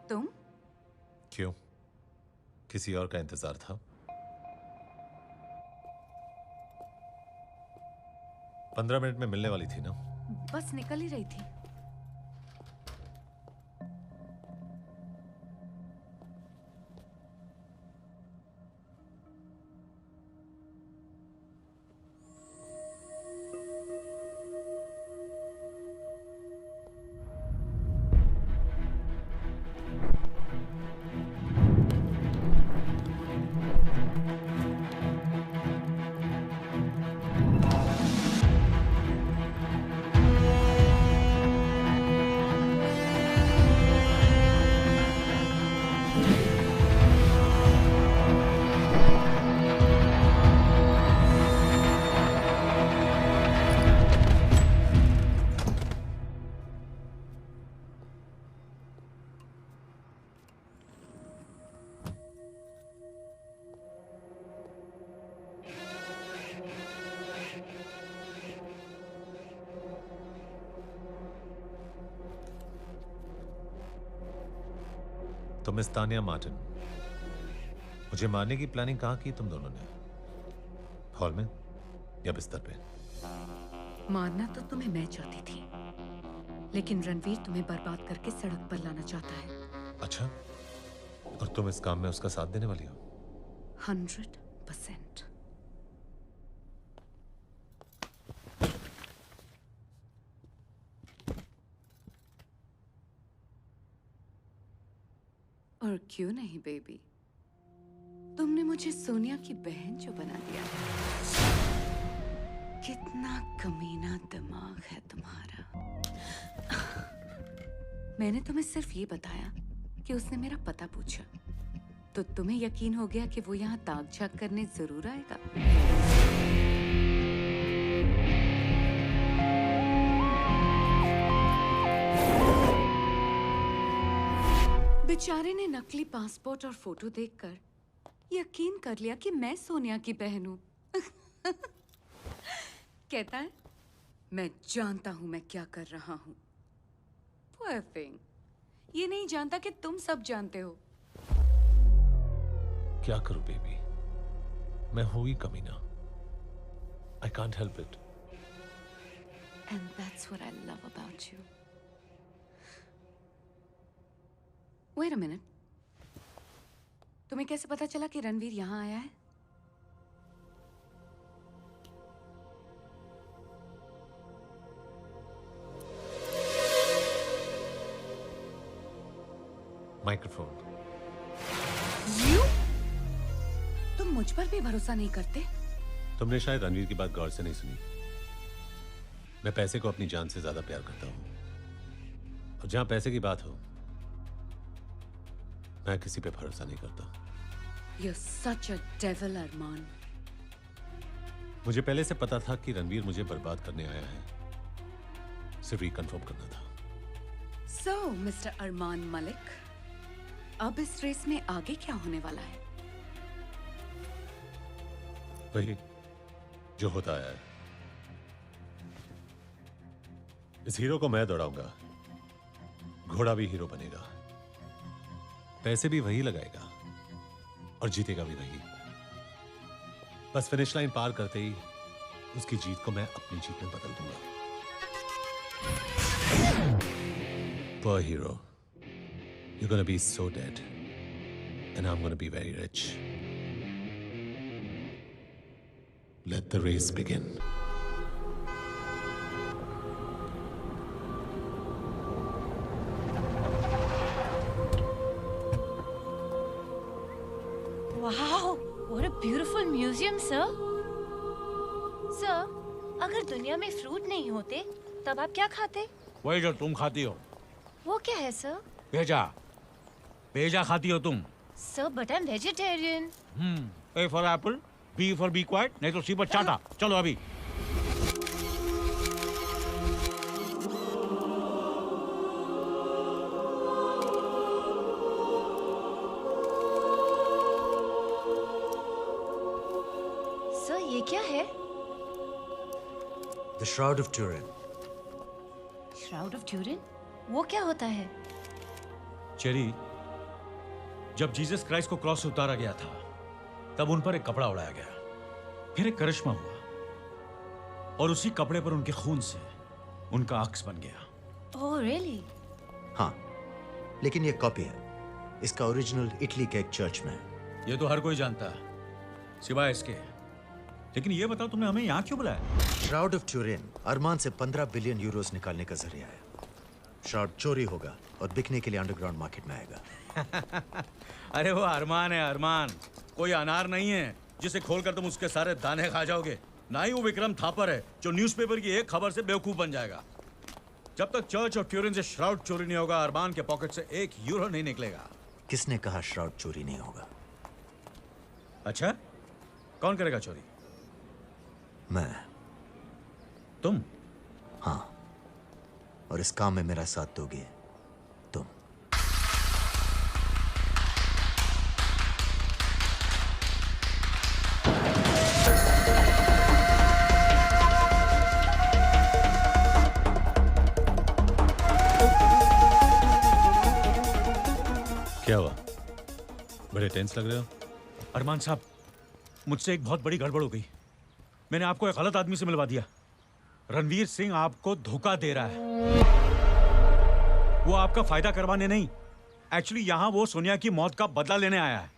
तुम? क्यों? किसी और का इंतजार था? 15 मिनट में मिलने वाली थी ना? बस निकल ही रही थी। तो मिस तानिया मार्टिन, मुझे मारने की प्लानिंग कहाँ की तुम दोनों ने? हॉल में या बिस्तर पे? मारना तो तुम्हें मैं चाहती थी, लेकिन रणवीर तुम्हें बर्बाद करके सड़क पर लाना चाहता है। अच्छा, और तुम इस काम में उसका साथ देने वाली हो? 100%। और क्यों नहीं बेबी, तुमने मुझे सोनिया की बहन जो बना दिया है। कितना कमीना दिमाग है तुम्हारा। मैंने तुम्हें सिर्फ ये बताया कि उसने मेरा पता पूछा, तो तुम्हें यकीन हो गया कि वो यहाँ ताक झाक करने जरूर आएगा। बेचारे ने नकली पासपोर्ट और फोटो देखकर यकीन कर लिया कि मैं सोनिया की बहन हूं। कहता है मैं जानता हूं मैं क्या कर रहा हूं। Poor thing। ये नहीं जानता कि तुम सब जानते हो। क्या करूं बेबी, मैं हूं ही कमीना। I can't help it। And that's what I love about you। Wait a minute। तुम्हें कैसे पता चला कि रणवीर यहाँ आया है? माइक्रोफोन। तुम मुझ पर भी भरोसा नहीं करते? तुमने शायद रणवीर की बात गौर से नहीं सुनी। मैं पैसे को अपनी जान से ज्यादा प्यार करता हूं, और जहां पैसे की बात हो मैं किसी पे भरोसा नहीं करता। You're such a devil, अरमान। मुझे पहले से पता था कि रणवीर मुझे बर्बाद करने आया है। सिर्फ रिकन्फर्म करना था। सो मिस्टर अरमान मलिक, अब इस रेस में आगे क्या होने वाला है? वही जो होता है। इस हीरो को मैं दौड़ाऊंगा, घोड़ा भी हीरो बनेगा, पैसे भी वही लगाएगा और जीतेगा भी वही। बस फिनिश लाइन पार करते ही उसकी जीत को मैं अपनी जीत में बदल दूंगा। Poor hero, you're gonna be so dead, and I'm gonna be very rich. Let the race begin. Wow, what a beautiful museum, sir. Sir, अगर दुनिया में फ्रूट नहीं होते, तब आप क्या खाते? वही जो तुम खाती हो। वो क्या है, सर? भेजा। भेजा खाती हो तुम। Sir, but I'm vegetarian. A for apple, B for be quiet, नहीं तो सी पर चाटा। चलो अभी। Sir, ये क्या है? The Shroud of Turin. Shroud of Turin? वो क्या होता है? चेरी, जब जीसस क्राइस्ट को क्रॉस से उतारा गया था, तब उन पर एक कपड़ा उड़ाया गया। फिर एक करिश्मा हुआ और उसी कपड़े पर उनके खून से उनका अक्स बन गया। Oh, really? हाँ, लेकिन ये कॉपी है। इसका ओरिजिनल इटली के एक चर्च में है। ये तो हर कोई जानता है, सिवाय इसके। लेकिन ये बताओ, तुमने हमें यहाँ क्यों बुलाया? श्राउड ऑफ ट्यूरिन अरमान से 15 बिलियन यूरोस निकालने का जरिया है। श्राउड चोरी होगा और बिकने के लिए अंडरग्राउंड मार्केट में आएगा। अरे वो अरमान है, अरमान। कोई अनार नहीं है जिसे खोलकर तुम उसके सारे दाने खा जाओगे। ना ही वो विक्रम थापर है जो न्यूज़पेपर की एक खबर से बेवकूफ बन जाएगा। जब तक चर्च ऑफ ट्यूरिन से श्राउड चोरी नहीं होगा, अरमान के पॉकेट से €1 नहीं निकलेगा। किसने कहा श्राउड चोरी नहीं होगा? अच्छा, कौन करेगा चोरी? मैं। तुम? हाँ, और इस काम में मेरा साथ दोगे तुम। क्या हुआ? बड़े टेंस लग रहे हो। अरमान साहब, मुझसे एक बहुत बड़ी गड़बड़ हो गई। मैंने आपको एक गलत आदमी से मिलवा दिया। रणवीर सिंह आपको धोखा दे रहा है। वो आपका फायदा करवाने नहीं, एक्चुअली यहां वो सोनिया की मौत का बदला लेने आया है।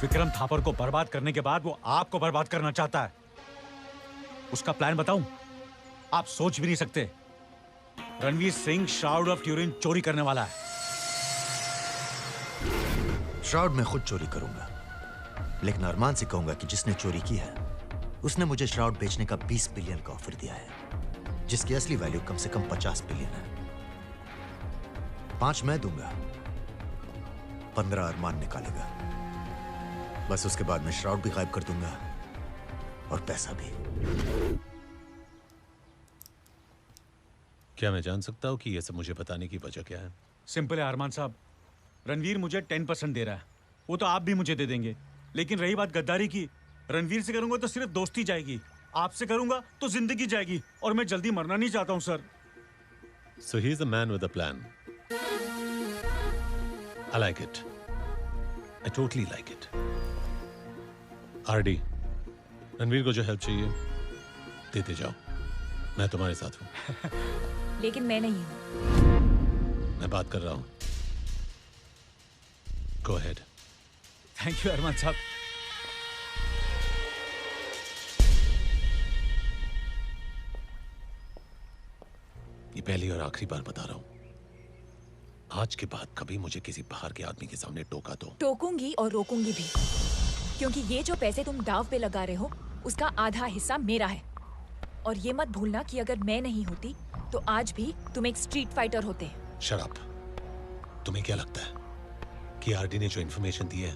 विक्रम थापर को बर्बाद करने के बाद वो आपको बर्बाद करना चाहता है। उसका प्लान बताऊं? आप सोच भी नहीं सकते। Ranveer Singh shroud of Turin चोरी करने वाला है। श्राउड में खुद चोरी करूंगा, लेकिन अरमान से कहूंगा कि जिसने चोरी की है उसने मुझे श्राउड बेचने का 20 बिलियन का ऑफर दिया है, जिसकी असली वैल्यू कम से कम 50 बिलियन है। 5 मैं दूंगा, 15 अरमान निकालेगा। बस उसके बाद मैं श्राउड भी गायब कर दूंगा और पैसा भी। क्या मैं जान सकता हूं कि यह सब मुझे बताने की वजह क्या है? सिंपल है अरमान साहब, रणवीर मुझे 10% दे रहा है, वो तो आप भी मुझे दे देंगे। लेकिन रही बात गद्दारी की, रणवीर से करूंगा तो सिर्फ दोस्ती जाएगी, आपसे करूंगा तो जिंदगी जाएगी, और मैं जल्दी मरना नहीं चाहता हूं sir. So he's a man with a plan. I like it. I totally like it. RD, Ranveer को जो हेल्प चाहिए देते जाओ, मैं तुम्हारे साथ हूं। लेकिन मैं नहीं हूं। मैं बात कर रहा हूं। Go ahead. थैंक यू अरमान साहब। ये पहली और आखिरी बार बता रहा हूं, आज के बाद कभी मुझे किसी बाहर के आदमी के सामने टोका तो टोकूंगी और रोकूंगी भी, क्योंकि ये जो पैसे तुम दाव पे लगा रहे हो उसका आधा हिस्सा मेरा है। और ये मत भूलना कि अगर मैं नहीं होती तो आज भी तुम एक स्ट्रीट फाइटर होते। Shut up. तुम्हें क्या लगता है कि आरडी ने जो इंफॉर्मेशन दी है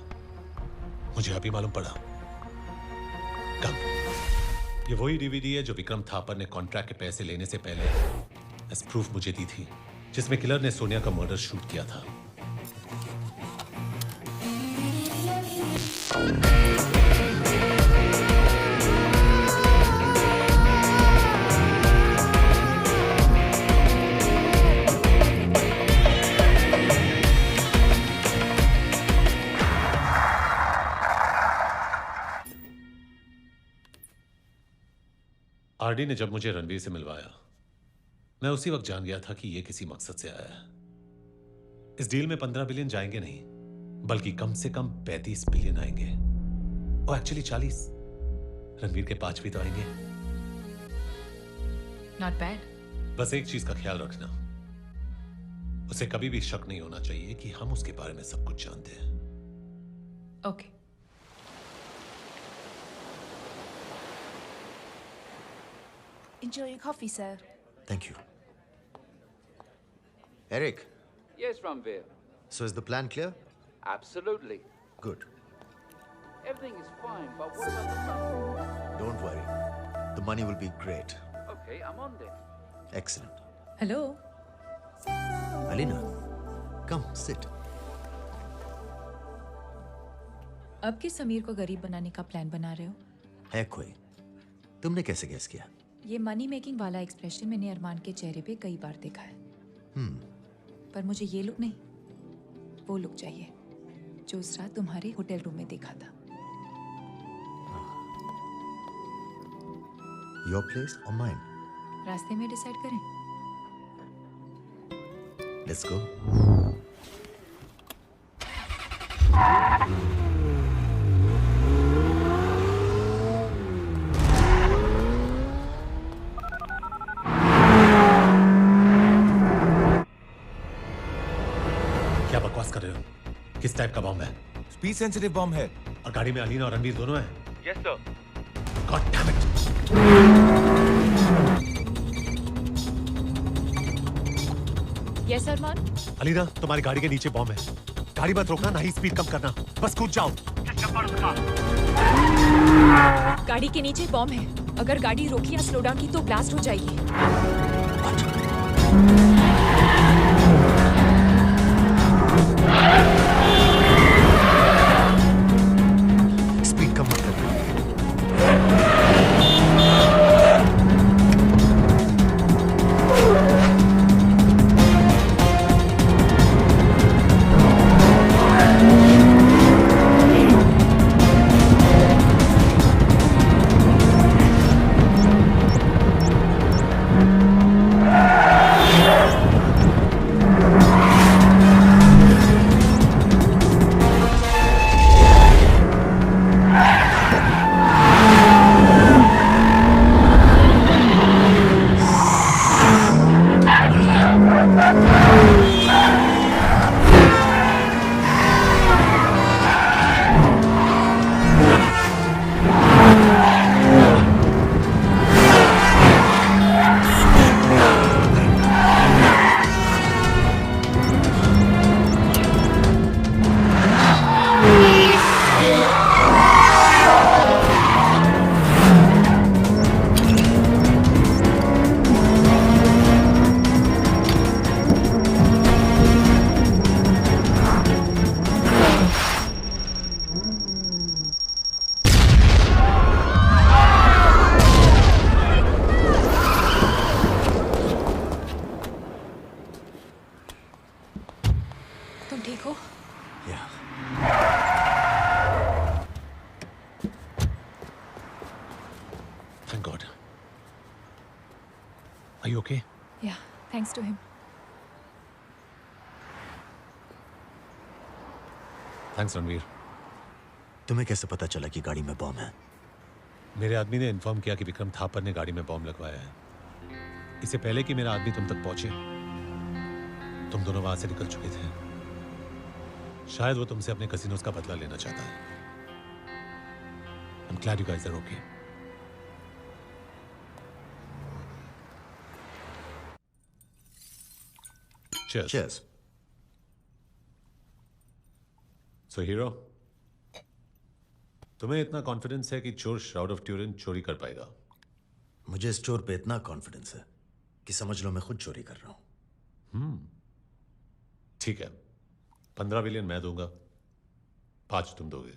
मुझे अभी मालूम पड़ा? कम, ये वही डीवीडी है जो विक्रम थापर ने कॉन्ट्रैक्ट के पैसे लेने से पहले एज प्रूफ मुझे दी थी, जिसमें किलर ने सोनिया का मर्डर शूट किया था। आरडी ने जब मुझे रणवीर से मिलवाया, मैं उसी वक्त जान गया था कि यह किसी मकसद से आया है। इस डील में 15 बिलियन जाएंगे नहीं, बल्कि कम से कम 35 बिलियन आएंगे। और एक्चुअली 40। रणवीर के 5 भी तो आएंगे। Not bad. बस एक चीज का ख्याल रखना, उसे कभी भी शक नहीं होना चाहिए कि हम उसके बारे में सब कुछ जानते हैं। Okay. Enjoy your coffee, sir. Thank you. Eric, Yes, Ranveer. so is the plan clear? Absolutely. Good. Everything is fine, but what about the money? Don't worry. The money will be great. Okay, I'm on then. Excellent. Hello. Alina, come, sit. अब किस समीर को गरीब बनाने का plan बना रहे हो? है कोई? तुमने कैसे गेस किया? ये मनी मेकिंग वाला एक्सप्रेशन मैंने अरमान के चेहरे पे कई बार देखा है। पर मुझे ये लुक नहीं, वो लुक चाहिए जो उस रात तुम्हारे होटल रूम में देखा था। Your place or mine? रास्ते में डिसाइड करें। Let's go. क्या बकवास कर रहे हो? किस टाइप का बॉम्ब है? स्पीड सेंसिटिव बॉम्ब है। और गाड़ी में अलीना और रणवीर दोनों हैं? Yes, sir. God damn it! Yes Armaan. Alina, तुम्हारी गाड़ी के नीचे बॉम्ब है। गाड़ी मत रोकना, ना ही स्पीड कम करना, बस कूद जाओ। गाड़ी के नीचे बॉम्ब है। अगर गाड़ी रोकी या स्लो डाउन की तो ब्लास्ट हो जाएगी। स्पीड कम मत करना। तुम ठीक हो? Thank God. Are you okay? Yeah, thanks to him. Thanks, Ranveer. तुम्हें कैसे पता चला कि गाड़ी में बॉम्ब है? मेरे आदमी ने इन्फॉर्म किया कि विक्रम थापर ने गाड़ी में बॉम्ब लगवाया है। इससे पहले कि मेरा आदमी तुम तक पहुंचे, तुम दोनों वहां से निकल चुके थे। शायद वो तुमसे अपने कसिनोस का बदला लेना चाहता है। I'm glad you guys are okay. Cheers. Cheers. So hero, तुम्हें इतना कॉन्फिडेंस है कि चोर श्राउड ऑफ ट्यूरिन चोरी कर पाएगा? मुझे स्टोर पे इतना कॉन्फिडेंस है कि समझ लो मैं खुद चोरी कर रहा हूं। ठीक है, 15 बिलियन मैं दूंगा, 5 तुम दोगे।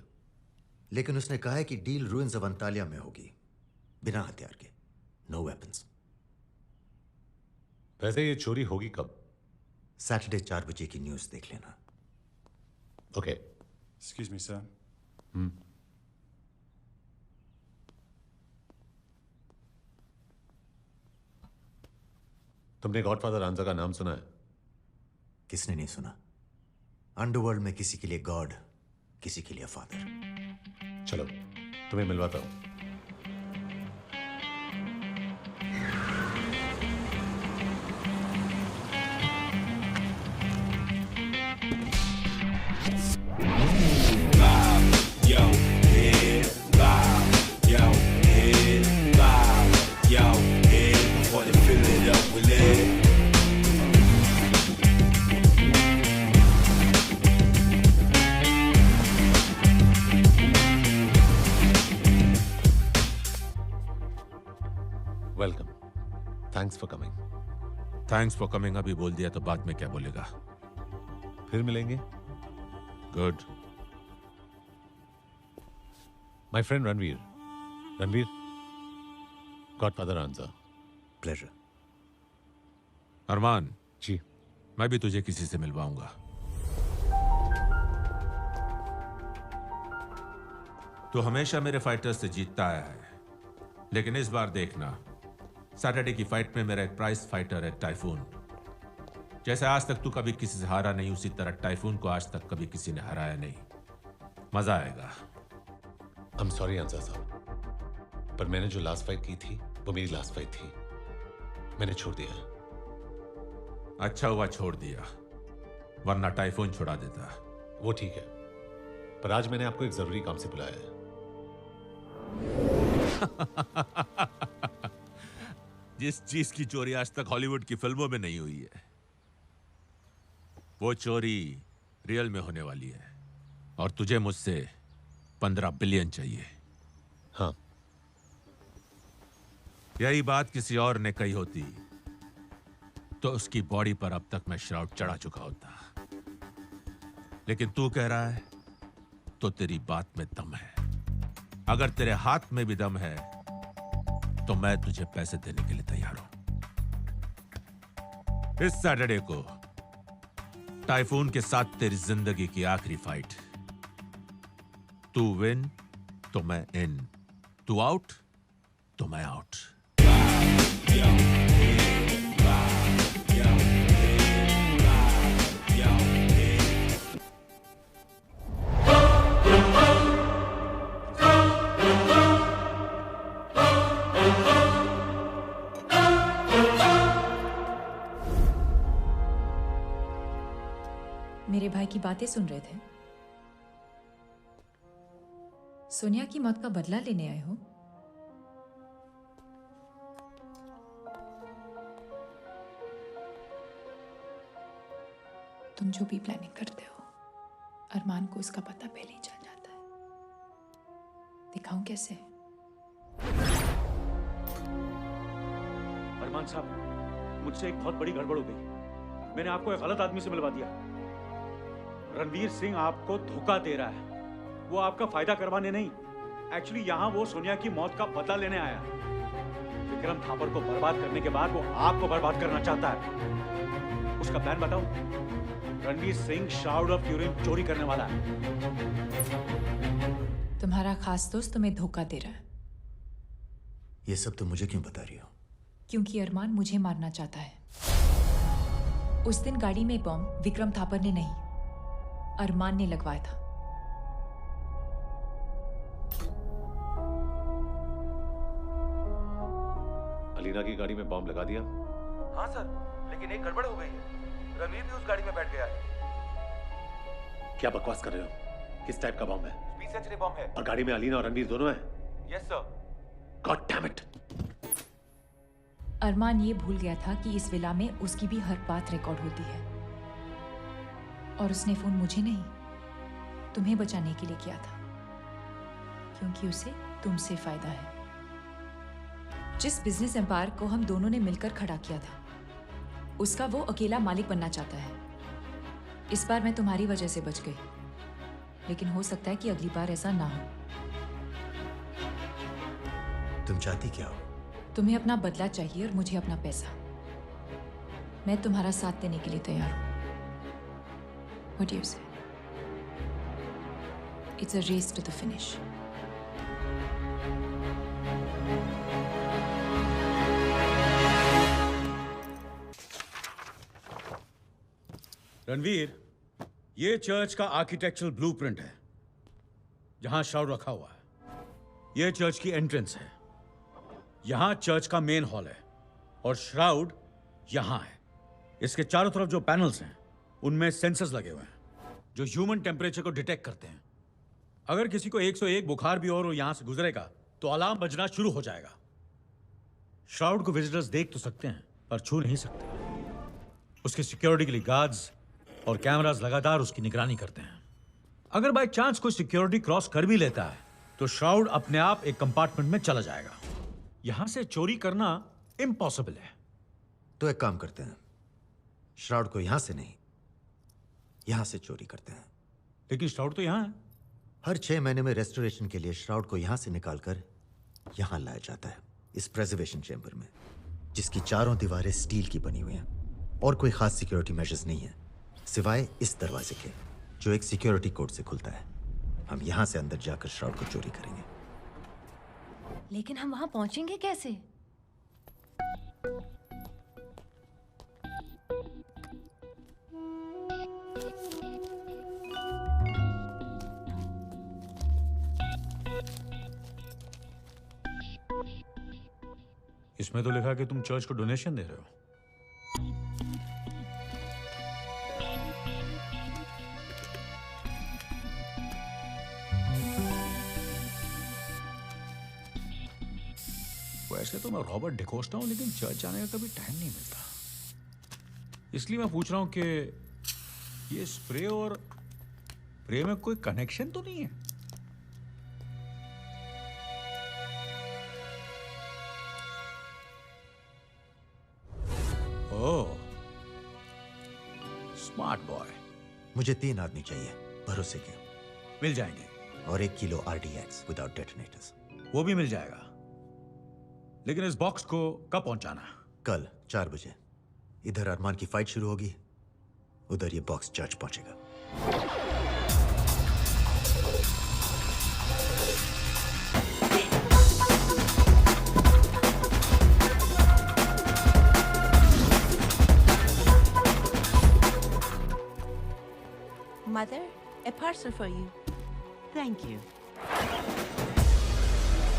लेकिन उसने कहा है कि डील रूइंस ऑफ अंतालिया में होगी, बिना हथियार के, नो वेपन्स। वैसे ये चोरी होगी कब? सैटरडे 4 बजे की न्यूज देख लेना। ओके। Excuse me sir. तुमने गॉडफादर रांझा का नाम सुना है? किसने नहीं सुना? अंडरवर्ल्ड में किसी के लिए गॉड, किसी के लिए फादर। चलो तुम्हें मिलवाता हूं। Welcome, thanks for coming. Thanks for coming अभी बोल दिया तो बाद में क्या बोलेगा? फिर मिलेंगे। Good. My friend Ranveer. Ranveer, godfather Ranjha. Pleasure. Armaan ji, मैं भी तुझे किसी से मिलवाऊंगा। तू हमेशा मेरे फाइटर्स से जीतता आया है, लेकिन इस बार देखना, सैटरडे की फाइट में मेरा एक प्राइज फाइटर है टाइफून। जैसे आज तक तू कभी किसी से हारा नहीं, उसी तरह टाइफून को आज तक कभी किसी ने हराया नहीं। मजा आएगा। आई एम सॉरी रांझा साहब, पर मैंने जो लास्ट फाइट की थी वो मेरी लास्ट फाइट थी, मैंने छोड़ दिया। अच्छा हुआ छोड़ दिया, वरना टाइफून छुड़ा देता। वो ठीक है, पर आज मैंने आपको एक जरूरी काम से बुलाया है। जिस चीज की चोरी आज तक हॉलीवुड की फिल्मों में नहीं हुई है, वो चोरी रियल में होने वाली है। और तुझे मुझसे 15 बिलियन चाहिए। हाँ। यही बात किसी और ने कही होती तो उसकी बॉडी पर अब तक मैं श्राउड चढ़ा चुका होता, लेकिन तू कह रहा है तो तेरी बात में दम है। अगर तेरे हाथ में भी दम है तो मैं तुझे पैसे देने के लिए तैयार हूं। इस सैटरडे को टाइफून के साथ तेरी जिंदगी की आखिरी फाइट। तू विन तो मैं इन, तू आउट तो मैं आउट। मेरे भाई की बातें सुन रहे थे? सोनिया की मौत का बदला लेने आए हो? तुम जो भी प्लानिंग करते हो, अरमान को उसका पता पहले ही चल जाता है। दिखाऊं कैसे? अरमान साहब, मुझसे एक बहुत बड़ी गड़बड़ हो गई। मैंने आपको एक गलत आदमी से मिलवा दिया। रणवीर सिंह आपको धोखा दे रहा है। वो आपका फायदा करवाने नहीं, एक्चुअली यहाँ वो सोनिया की मौत का बदला लेने आया। विक्रम थापर को बर्बाद करने के बाद वो आपको बर्बाद करना चाहता है। उसका प्लान बताओ। रणवीर सिंह शाउड ऑफ ट्यूरिन चोरी करने वाला है। तुम्हारा खास दोस्त तुम्हें धोखा दे रहा है। ये सब तो मुझे क्यों बता रही हो? क्योंकि अरमान मुझे मारना चाहता है। उस दिन गाड़ी में बॉम्ब विक्रम थापर ने नहीं, अरमान ने लगवाया था। अलीना की गाड़ी में बॉम्ब लगा दिया? हाँ सर, लेकिन एक गड़बड़ हो गई है। रणवीर भी उस गाड़ी में बैठ गया है। क्या बकवास कर रहे हो? किस टाइप का बॉम्ब है? स्पीड सेंचुरी बॉम्ब है। और गाड़ी में अलीना और रणवीर दोनों हैं? Yes sir. God damn it! Armaan ये भूल गया था कि इस विला में उसकी भी हर बात रिकॉर्ड होती है। और उसने फोन मुझे नहीं, तुम्हें बचाने के लिए किया था, क्योंकि उसे तुमसे फायदा है। जिस बिजनेस एम्पायर को हम दोनों ने मिलकर खड़ा किया था, उसका वो अकेला मालिक बनना चाहता है। इस बार मैं तुम्हारी वजह से बच गई, लेकिन हो सकता है कि अगली बार ऐसा ना हो। तुम चाहती क्या हो? तुम्हें अपना बदला चाहिए और मुझे अपना पैसा। मैं तुम्हारा साथ देने के लिए तैयार हूं। What do you say? It's a race to the finish. Ranveer, ये चर्च का आर्किटेक्चरल ब्लूप्रिंट है जहां श्राउड रखा हुआ है। ये चर्च की एंट्रेंस है। यहां चर्च का मेन हॉल है और श्राउड यहां है। इसके चारों तरफ जो पैनल्स हैं उनमें सेंसर्स लगे हुए हैं जो ह्यूमन टेम्परेचर को डिटेक्ट करते हैं। अगर किसी को 101 बुखार भी और यहां से गुजरेगा तो अलार्म बजना शुरू हो जाएगा। श्राउड को विजिटर्स देख तो सकते हैं पर छू नहीं सकते। उसकी सिक्योरिटी के लिए गार्ड्स और कैमरास लगातार उसकी निगरानी करते हैं। अगर बाय चांस कोई सिक्योरिटी क्रॉस कर भी लेता है तो श्राउड अपने आप एक कंपार्टमेंट में चला जाएगा। यहां से चोरी करना इम्पॉसिबल है। तो एक काम करते हैं, श्राउड को यहां से नहीं, यहां से चोरी करते हैं। लेकिन श्राउड तो यहां है। हर 6 महीने में रेस्टोरेशन के लिए श्राउड को यहां से निकालकर यहां लाया जाता है, इस प्रिजर्वेशन चेंबर में, जिसकी चारों दीवारें स्टील की बनी हुई हैं और कोई खास सिक्योरिटी मेजर्स नहीं है सिवाय इस दरवाजे के जो एक सिक्योरिटी कोड से खुलता है। हम यहां से अंदर जाकर श्राउड को चोरी करेंगे। लेकिन हम वहां पहुंचेंगे कैसे? इसमें तो लिखा है कि तुम चर्च को डोनेशन दे रहे हो। वैसे तो मैं रॉबर्ट डिकोस्टा हूं, लेकिन चर्च जाने का कभी टाइम नहीं मिलता। इसलिए मैं पूछ रहा हूं कि ये स्प्रे और प्रे में कोई कनेक्शन तो नहीं है? ओह, स्मार्ट बॉय। मुझे 3 आदमी चाहिए भरोसे के। मिल जाएंगे। और 1 किलो RDX विदाउट डेटोनेटर्स। वो भी मिल जाएगा। लेकिन इस बॉक्स को कब पहुंचाना? कल 4 बजे। इधर अरमान की फाइट शुरू होगी, उधर ये बॉक्स चर्च पहुंचेगा। Mother, a parcel for you. Thank you.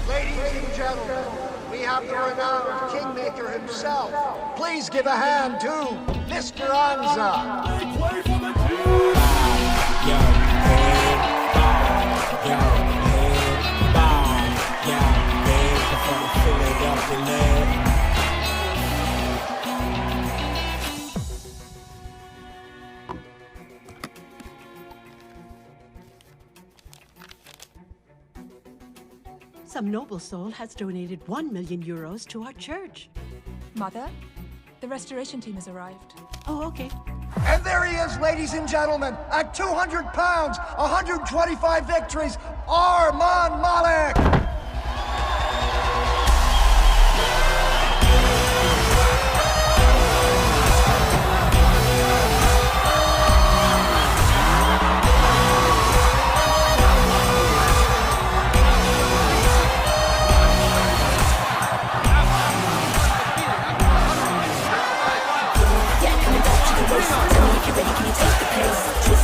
Ladies and gentlemen, we have the renowned Kingmaker himself. Please give a hand to Mr. Anza. Some noble soul has donated 1 million euros to our church. Mother, the restoration team has arrived. Oh, okay. And there he is, ladies and gentlemen, at 200 pounds, 125 victories, Arman Malik!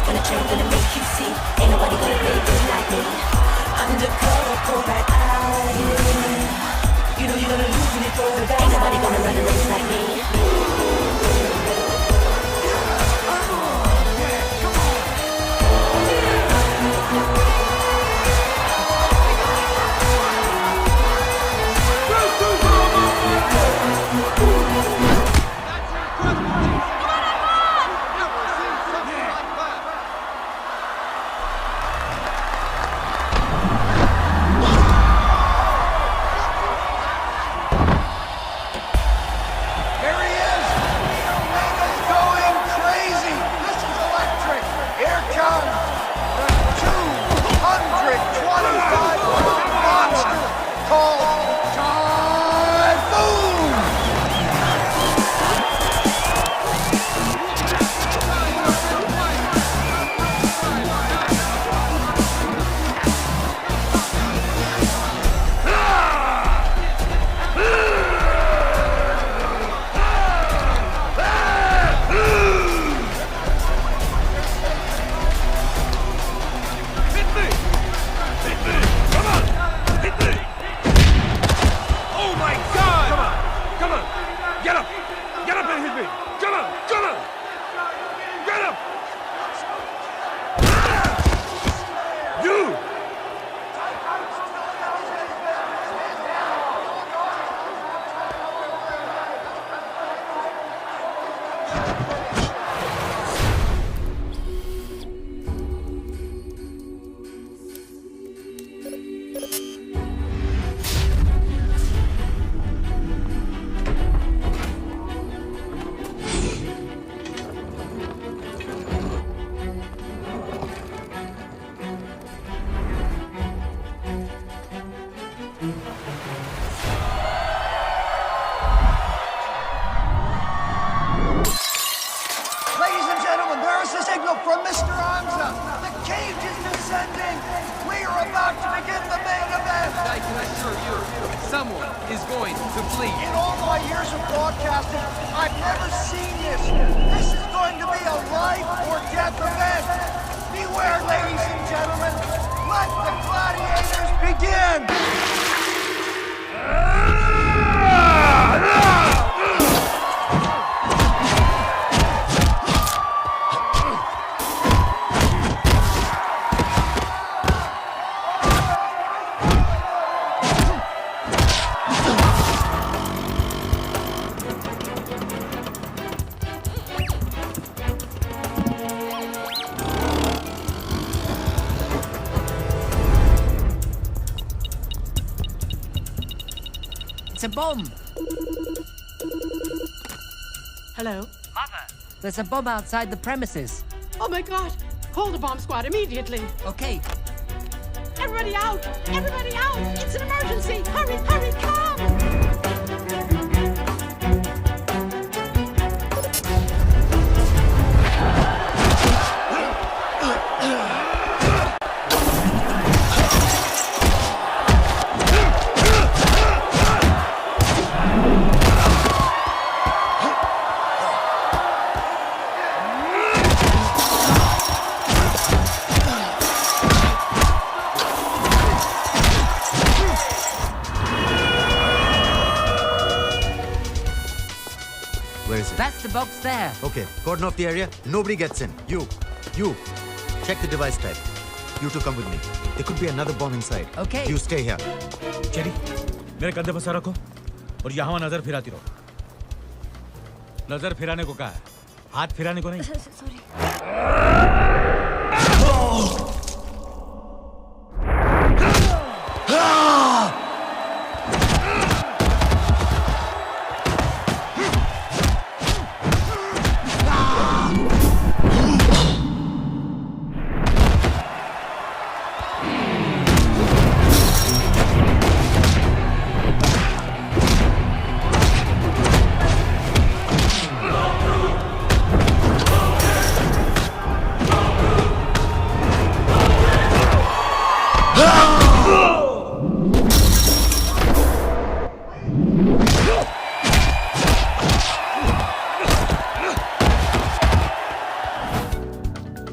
Gonna change, gonna make you see. Ain't nobody gonna make it like me. Undercover, pull back. someone is going to bleed. In all my years of broadcasting, I've never seen this. This is going to be a life or death event. Beware, ladies and gentlemen. Let the gladiators begin. It's a bomb. Hello? Mother. There's a bomb outside the premises. Oh my God! Call the bomb squad immediately! Okay. Everybody out! Everybody out! It's an emergency! Hurry, hurry, come! That's the box there. Okay, cordon off the area. Nobody gets in. You, check the device type. You two come with me. There could be another bomb inside. Okay. You stay here. Cherry, मेरे कंधे पर sir रखो और यहाँ नजर फिराती रहो। नजर फिराने को कहा है, हाथ फिराने को नहीं।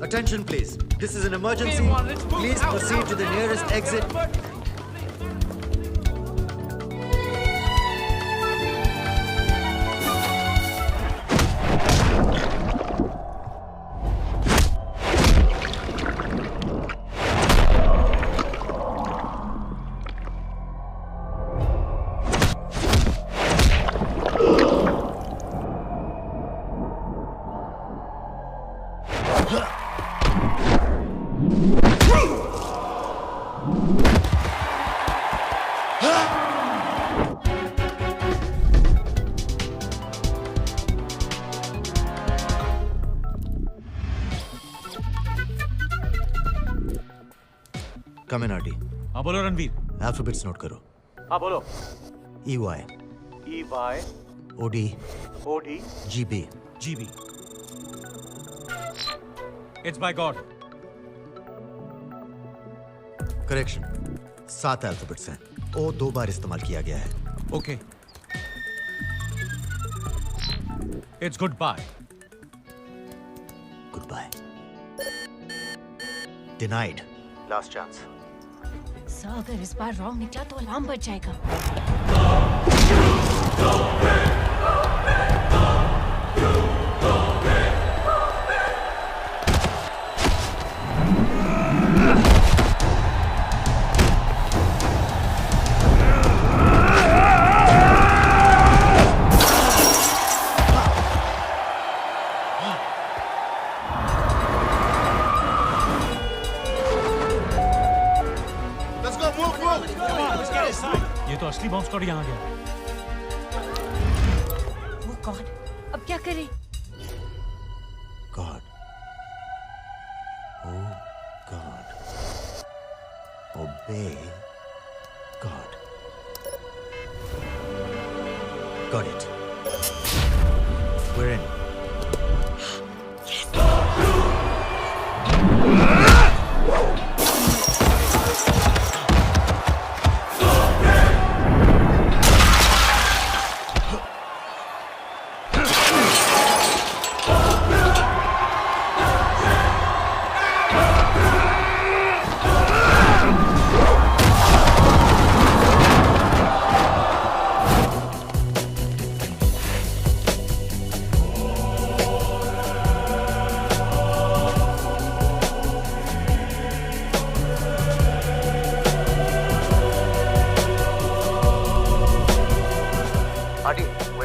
Attention, please. This is an emergency. Please proceed to the nearest exit. Come in, Artie. हाँ बोलो रणवीर. Alphabets note करो. हाँ बोलो. EY. EY. OD. OD. GB. GB. It's by God. Correction. 7 alphabets हैं. O 2 बार इस्तेमाल किया गया है. Okay. It's goodbye. Goodbye. Denied. Last chance. Sir अगर इस बार रॉन्ग निकला तो अलार्म बज जाएगा। ये तो असली बॉम्ब स्क्वाड यहाँ गया। Oh God, अब क्या करें? God. Oh God. Obey God. Got it. We're in.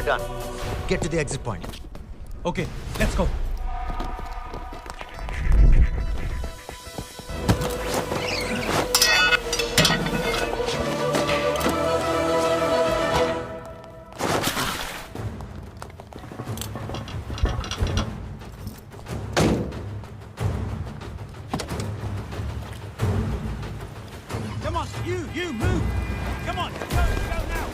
we're done. Get to the exit point. Okay, let's go. Come on, you move! Come on, go now!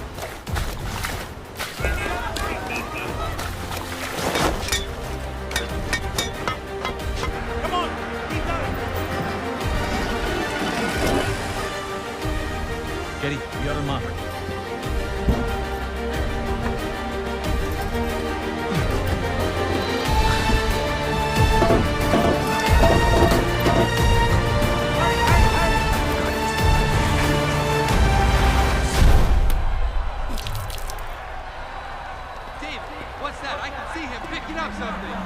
Come on, keep going! Getty, you're on mark. Dave, what's that? I can see him picking up something.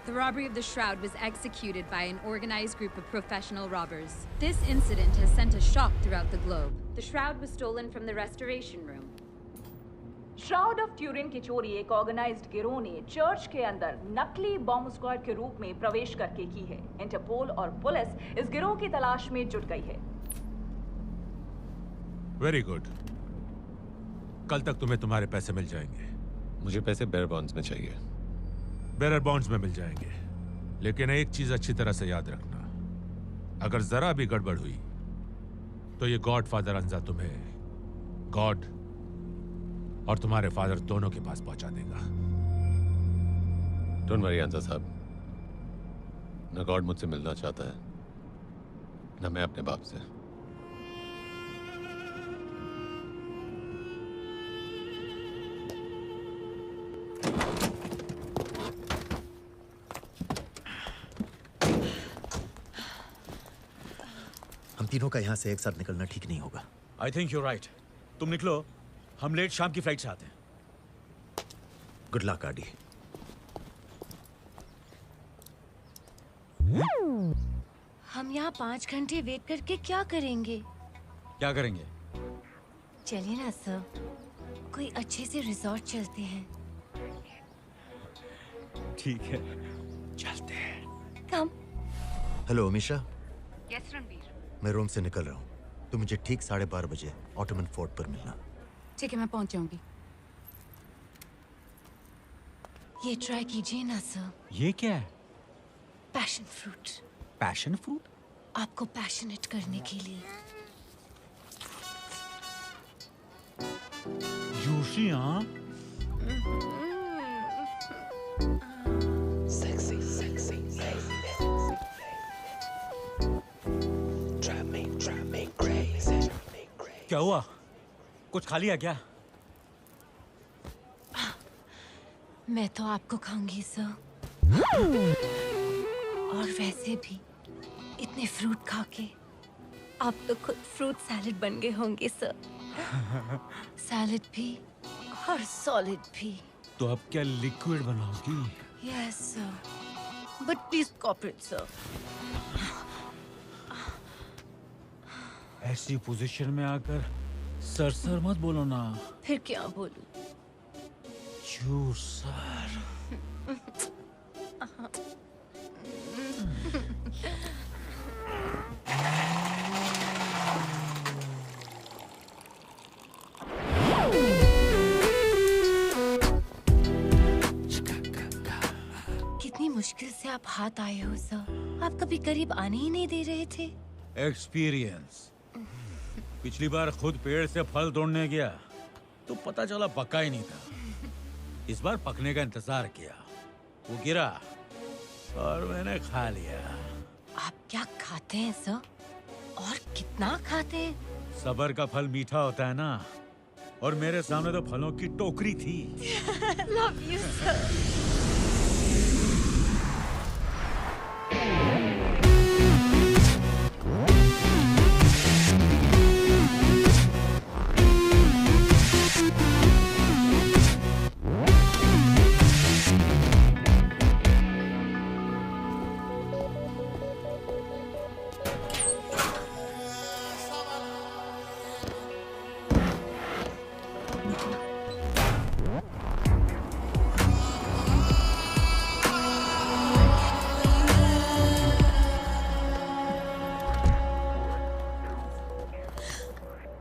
The robbery of the Shroud was executed by an organized group of professional robbers. This incident has sent a shock throughout the globe. The Shroud was stolen from the Restoration Room. Shroud of Turin की चोरी एक organised गिरोह ने church के अंदर नकली bomb squad के रूप में प्रवेश करके की है। इंटरपोल और पुलिस इस गिरोह की तलाश में जुट गई है। Very good. कल तक तुम्हें तुम्हारे पैसे मिल जाएंगे। मुझे पैसे बेयर बॉन्ड्स में चाहिए। बेयर बॉन्ड्स में मिल जाएंगे, लेकिन एक चीज अच्छी तरह से याद रखना, अगर जरा भी गड़बड़ हुई तो ये गॉडफादर अंजा तुम्हें गॉड और तुम्हारे फादर दोनों के पास पहुंचा देगा। डोंट वरी अंजा साहब, न गॉड मुझसे मिलना चाहता है, न मैं अपने बाप से। हम तीनों का यहाँ से एक साथ निकलना ठीक नहीं होगा। I think you right. तुम निकलो, हम लेट शाम की फ्लाइट से आते हैं। गुड लक आडी। हम यहाँ 5 घंटे वेट करके क्या करेंगे? क्या करेंगे? चलिए ना सर, कोई अच्छे से रिजॉर्ट चलते हैं। ठीक है, चलते हैं। कम। हेलो अमीशा। यस रणवीर। मैं रोम से निकल रहा हूँ, तो मुझे ठीक 12:30 बजे ऑटोमन फोर्ट पर मिलना। ठीक है, मैं पहुंच जाऊंगी। ये ट्राई कीजिए ना सर। ये क्या है? Passion fruit. Passion fruit? आपको पैशनेट करने के लिए। जूसी, हाँ? Sexy, sexy, drive me crazy. क्या हुआ? कुछ खा लिया क्या? मैं तो आपको खाऊंगी सर। और वैसे भी इतने फ्रूट खा के आप तो खुद फ्रूट सैलेड बन गए होंगे सर। सैलेड भी और सॉलिड भी। तो अब क्या लिक्विड बनाओगी? Yes sir, but please cooperate sir. ऐसी पोजीशन में आकर सर मत बोलो ना। फिर क्या बोलूं? जूसर। कितनी मुश्किल से आप हाथ आए हो सर। आप कभी करीब आने ही नहीं दे रहे थे। एक्सपीरियंस। पिछली बार खुद पेड़ से फल तोड़ने गया तो पता चला पका ही नहीं था। इस बार पकने का इंतजार किया, वो गिरा और मैंने खा लिया। आप क्या खाते हैं सर? और कितना खाते हैं? सबर का फल मीठा होता है ना, और मेरे सामने तो फलों की टोकरी थी। Love you sir.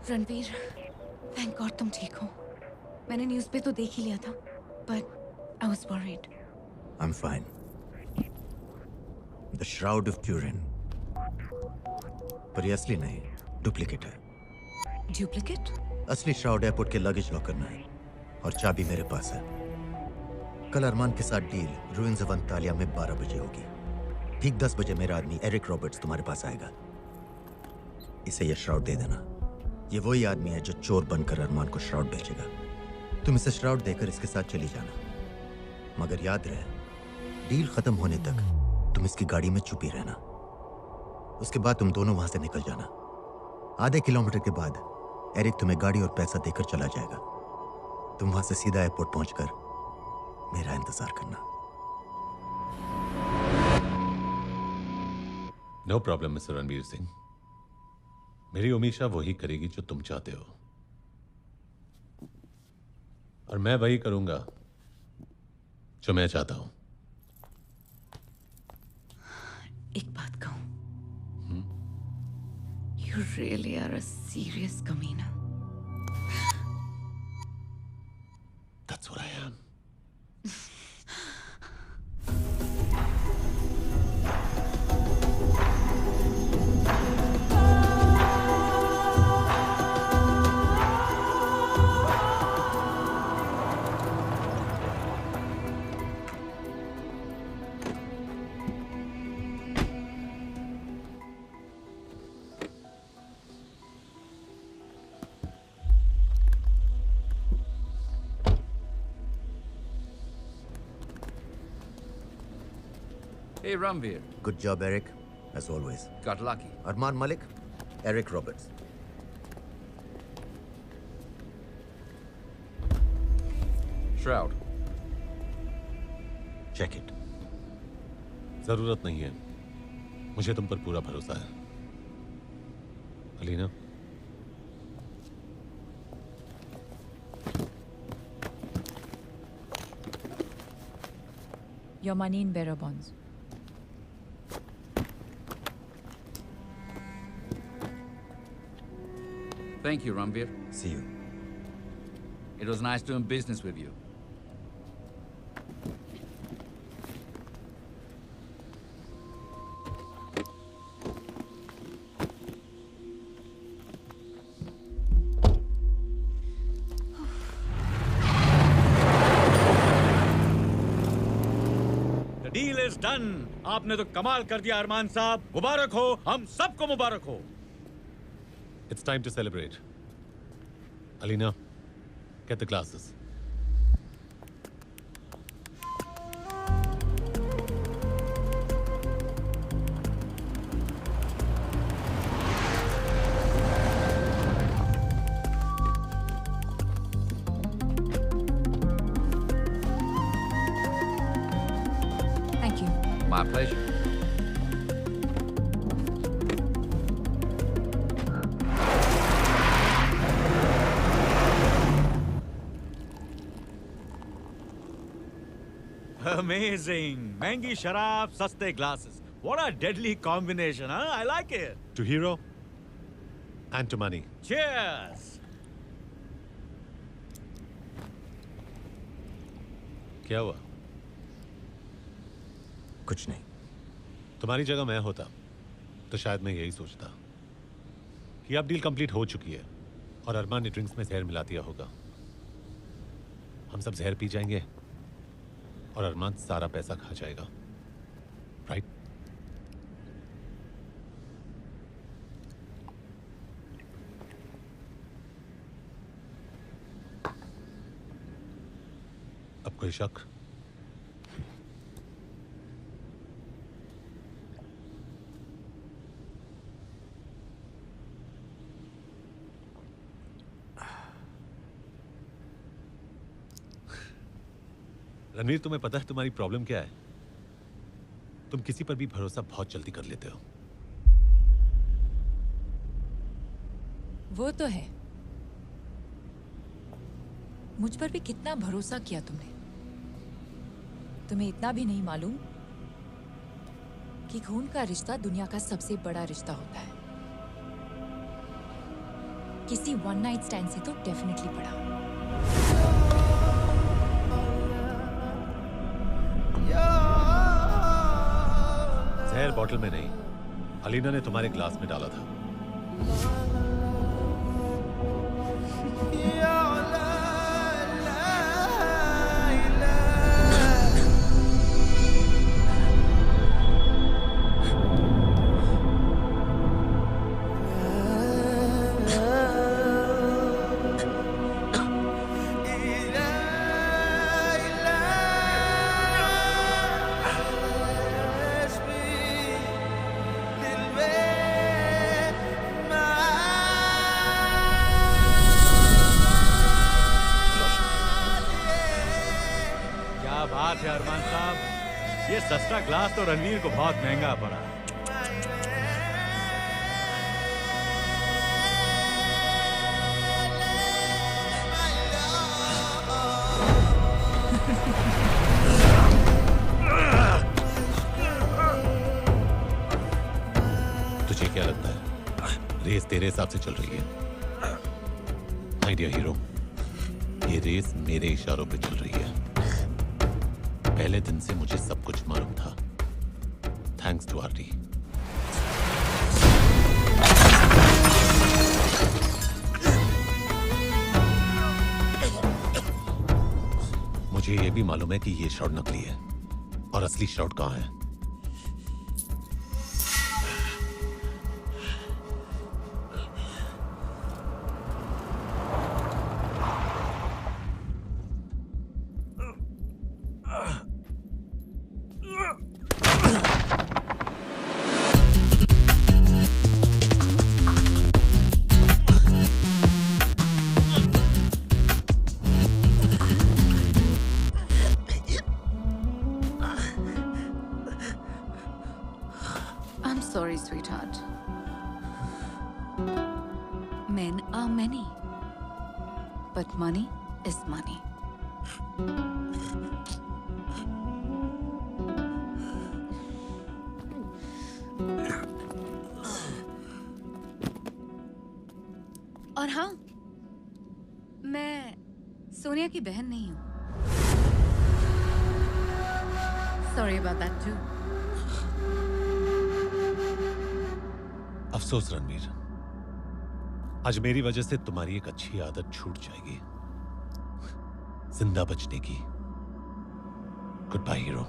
Ranveer, thank God तुम ठीक हो। मैंने न्यूज़ पे तो देख ही लिया था, but I was worried. I'm fine. The Shroud of Turin. पर ये असली नहीं, डुप्लीकेट है। Duplicate? असली श्राउड एयरपोर्ट के लगेज लॉकर में है और चाबी मेरे पास है। कल अरमान के साथ डील रुइंस ऑफ अंतालिया में 12 बजे होगी। ठीक 10 बजे मेरा आदमी एरिक रॉबर्ट्स तुम्हारे पास आएगा। इसे ये श्राउड दे देना। ये वही आदमी है जो चोर बनकर अरमान को श्राउड बेचेगा। तुम इसे श्राउड देकर इसके साथ चली जाना, मगर याद रहे डील खत्म होने तक तुम इसकी गाड़ी में छुपी रहना। उसके बाद तुम दोनों वहां से निकल जाना। आधे किलोमीटर के बाद एरिक तुम्हें गाड़ी और पैसा देकर चला जाएगा। तुम वहां से सीधा एयरपोर्ट पहुंचकर मेरा इंतजार करना। No problem mister Ranveer Singh. मेरी उम्मीद वही करेगी जो तुम चाहते हो, और मैं वही करूंगा जो मैं चाहता हूं। एक बात कहूं, You really are a serious कमीना। That's what I am. Hey, Ranveer. Good job, Eric, as always. Got lucky. Arman Malik, Eric Roberts. Shroud. Check it. जरूरत नहीं है, मुझे तुम पर पूरा भरोसा है। Alina, Your money in bearer bonds. Thank you, Ranveer. See you. It was nice doing business with you. Deal is done. आपने तो कमाल कर दिया अरमान साहब, मुबारक हो, हम सबको मुबारक हो। It's time to celebrate. Alina, get the glasses. Thank you. My pleasure. Amazing. महंगी शराब, सस्ते glasses. What a deadly combination, huh? I like it. To hero and to money. Cheers. क्या हुआ? कुछ नहीं। तुम्हारी जगह मैं होता तो शायद मैं यही सोचता कि अब डील कंप्लीट हो चुकी है और अरमान ने ड्रिंक्स में जहर मिला दिया होगा। हम सब जहर पी जाएंगे और अरमान सारा पैसा खा जाएगा, राइट? अब कोई शक? रणवीर, तुम्हें पता है तुम्हारी प्रॉब्लम क्या है? तुम किसी पर भी भरोसा बहुत जल्दी कर लेते हो। वो तो है। मुझ पर भी कितना भरोसा किया तुमने। तुम्हें इतना भी नहीं मालूम कि खून का रिश्ता दुनिया का सबसे बड़ा रिश्ता होता है। किसी वन नाइट स्टैंड से तो डेफिनेटली बड़ा। जहर बॉटल में नहीं, अलीना ने तुम्हारे ग्लास में डाला था। अरमान साहब, ये सस्ता ग्लास तो रणवीर को बहुत महंगा पड़ा। तुझे क्या लगता है रेस तेरे हिसाब से चल रही है? माय डियर हीरो, ये रेस मेरे इशारों पे चल रही है। पहले दिन से मुझे सब कुछ मालूम था, थैंक्स टू आरटी। मुझे यह भी मालूम है कि ये शॉट नकली है और असली शॉट कहां है। Sorry, sweetheart. Men are many, but money is money. और हाँ, मैं सोनिया की बहन नहीं हूँ। Sorry about that too. अफसोस रणवीर, आज मेरी वजह से तुम्हारी एक अच्छी आदत छूट जाएगी, जिंदा बचने की। Good bye hero.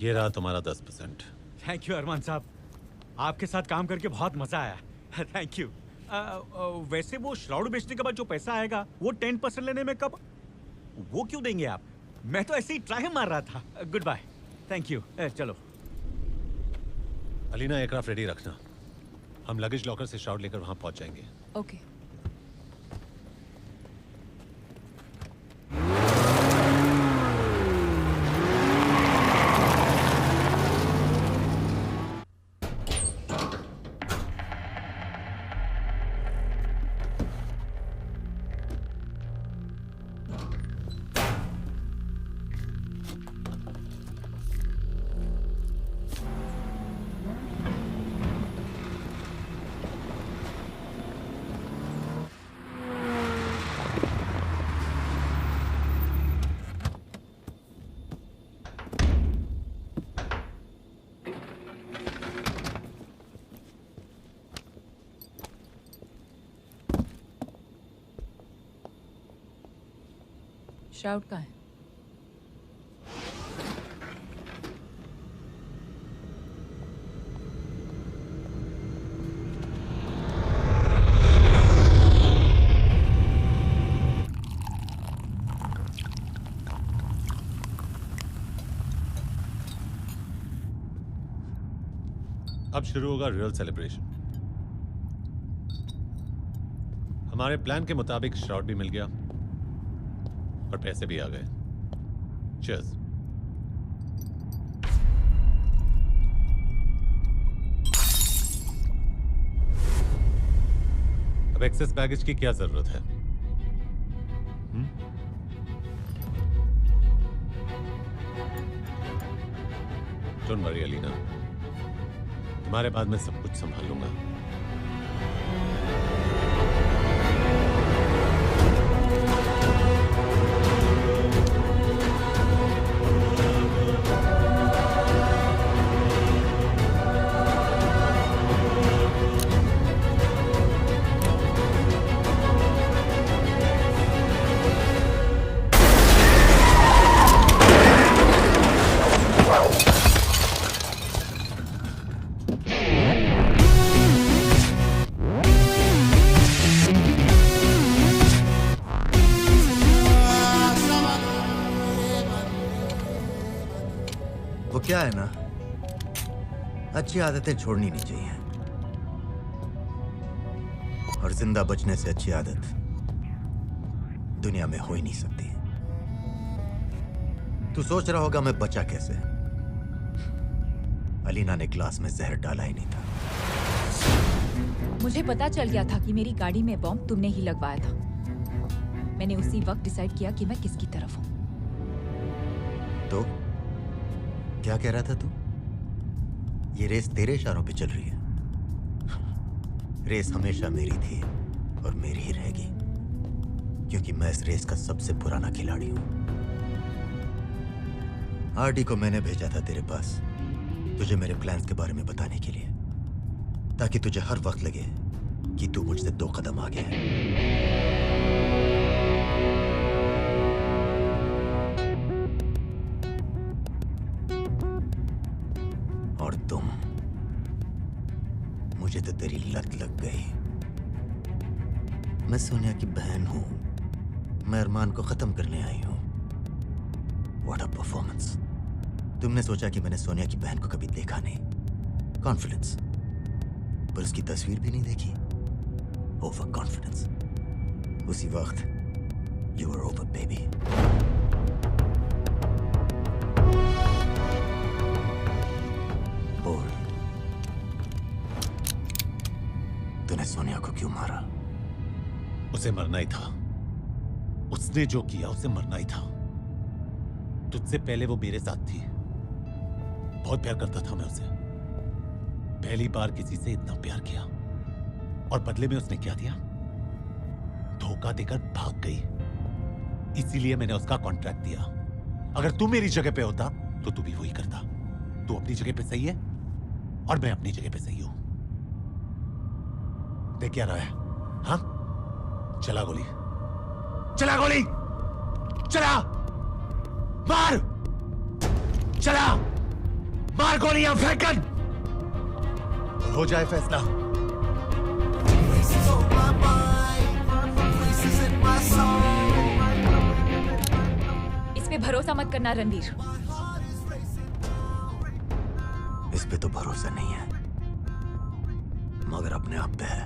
ये रहा तुम्हारा 10%। थैंक यू अरमान साहब, आपके साथ काम करके बहुत मजा आया। Thank you. वैसे वो श्राउड बेचने के बाद जो पैसा आएगा वो 10% लेने में कब, वो क्यों देंगे आप? मैं तो ऐसे ही ट्राई मार रहा था। Good bye. Thank you. चलो। अलीना, एयरक्राफ्ट रेडी रखना, हम लगेज लॉकर से श्राउड लेकर वहां पहुंच जाएंगे। ओके। श्राउड कहाँ है? अब शुरू होगा रियल सेलिब्रेशन। हमारे प्लान के मुताबिक श्राउड भी मिल गया और पैसे भी आ गए। चीयर्स। अब एक्सेस बैगेज की क्या जरूरत है? डोंट वरी अलीना, तुम्हारे बाद मैं सब कुछ संभाल लूंगा। क्या है ना, अच्छी आदतें छोड़नी नहीं चाहिए, और जिंदा बचने से अच्छी आदत दुनिया में हो ही नहीं सकती। तू सोच रहा होगा मैं बचा कैसे? अलीना ने ग्लास में जहर डाला ही नहीं था। मुझे पता चल गया था कि मेरी गाड़ी में बॉम्ब तुमने ही लगवाया था। मैंने उसी वक्त डिसाइड किया कि मैं किसकी तरफ हूं। तो क्या कह रहा था तू? ये रेस तेरे इशारों पे चल रही है। रेस हमेशा मेरी थी और मेरी ही रहेगी, क्योंकि मैं इस रेस का सबसे पुराना खिलाड़ी हूं। आरडी को मैंने भेजा था तेरे पास तुझे मेरे प्लान्स के बारे में बताने के लिए, ताकि तुझे हर वक्त लगे कि तू मुझसे 2 कदम आगे है। और तुम, मुझे तो तेरी लत लग गई। मैं सोनिया की बहन हूं, मैं अरमान को खत्म करने आई हूं। What a performance! तुमने सोचा कि मैंने सोनिया की बहन को कभी देखा नहीं, कॉन्फिडेंस, पर उसकी तस्वीर भी नहीं देखी, ओवर कॉन्फिडेंस। उसी वक्त यू वर ओवर बेबी। बोल, तूने सोनिया को क्यों मारा? उसे मरना ही था। उसने जो किया उसे मरना ही था। तुझसे पहले वो मेरे साथ थी, बहुत प्यार करता था मैं उसे। पहली बार किसी से इतना प्यार किया, और बदले में उसने क्या दिया? धोखा देकर भाग गई। इसीलिए मैंने उसका कॉन्ट्रैक्ट दिया। अगर तू मेरी जगह पे होता तो तू भी वही करता। तू अपनी जगह पे सही है और मैं अपनी जगह पे सही हूं। देख क्या रहा है? हाँ, चला गोली, चला गोली, चला, मार, चला। मार गोलियां फेंकन और हो जाए फैसला। इस पे भरोसा मत करना रणवीर। इस पे तो भरोसा नहीं है, मगर अपने आप पे है।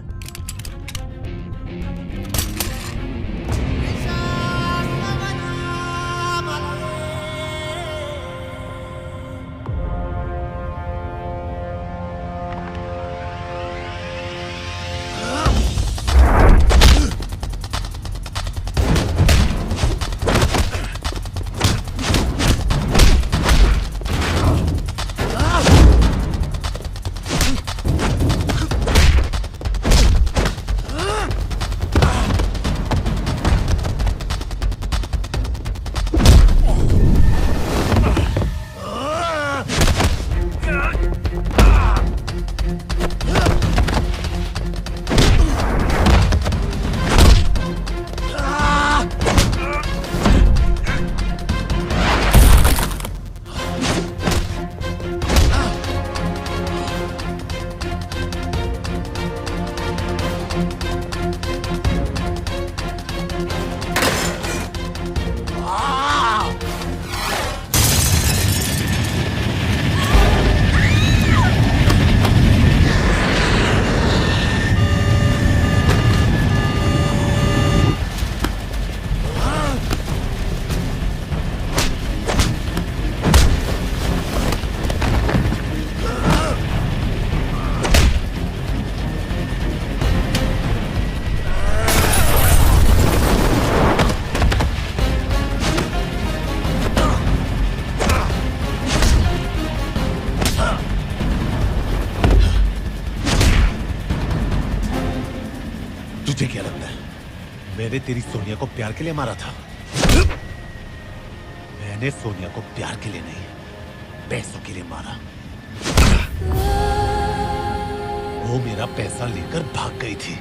तुझे क्या लगता है मैंने तेरी सोनिया को प्यार के लिए मारा था? मैंने सोनिया को प्यार के लिए नहीं, पैसों के लिए मारा। वो मेरा पैसा लेकर भाग गई थी।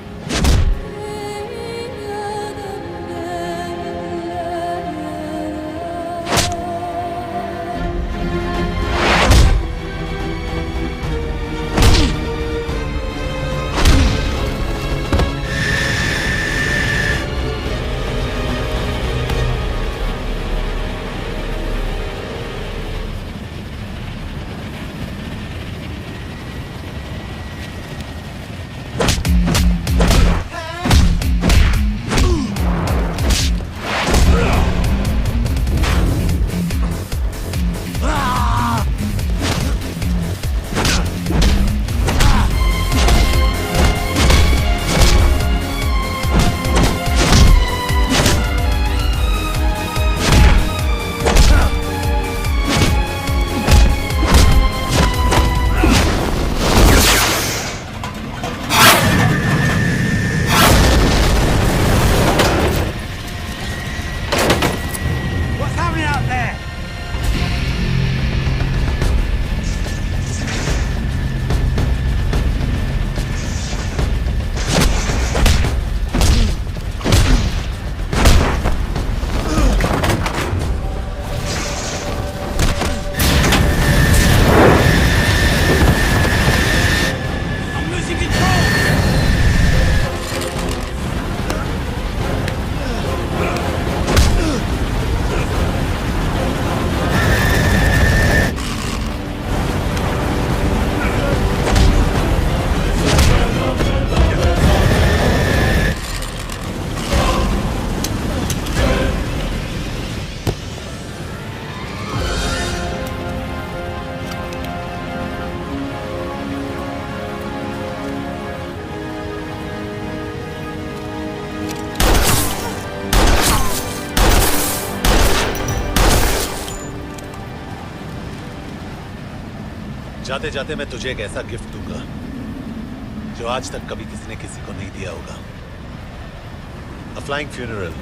जाते जाते मैं तुझे एक ऐसा गिफ्ट दूंगा जो आज तक कभी किसी ने किसी को नहीं दिया होगा। A flying funeral.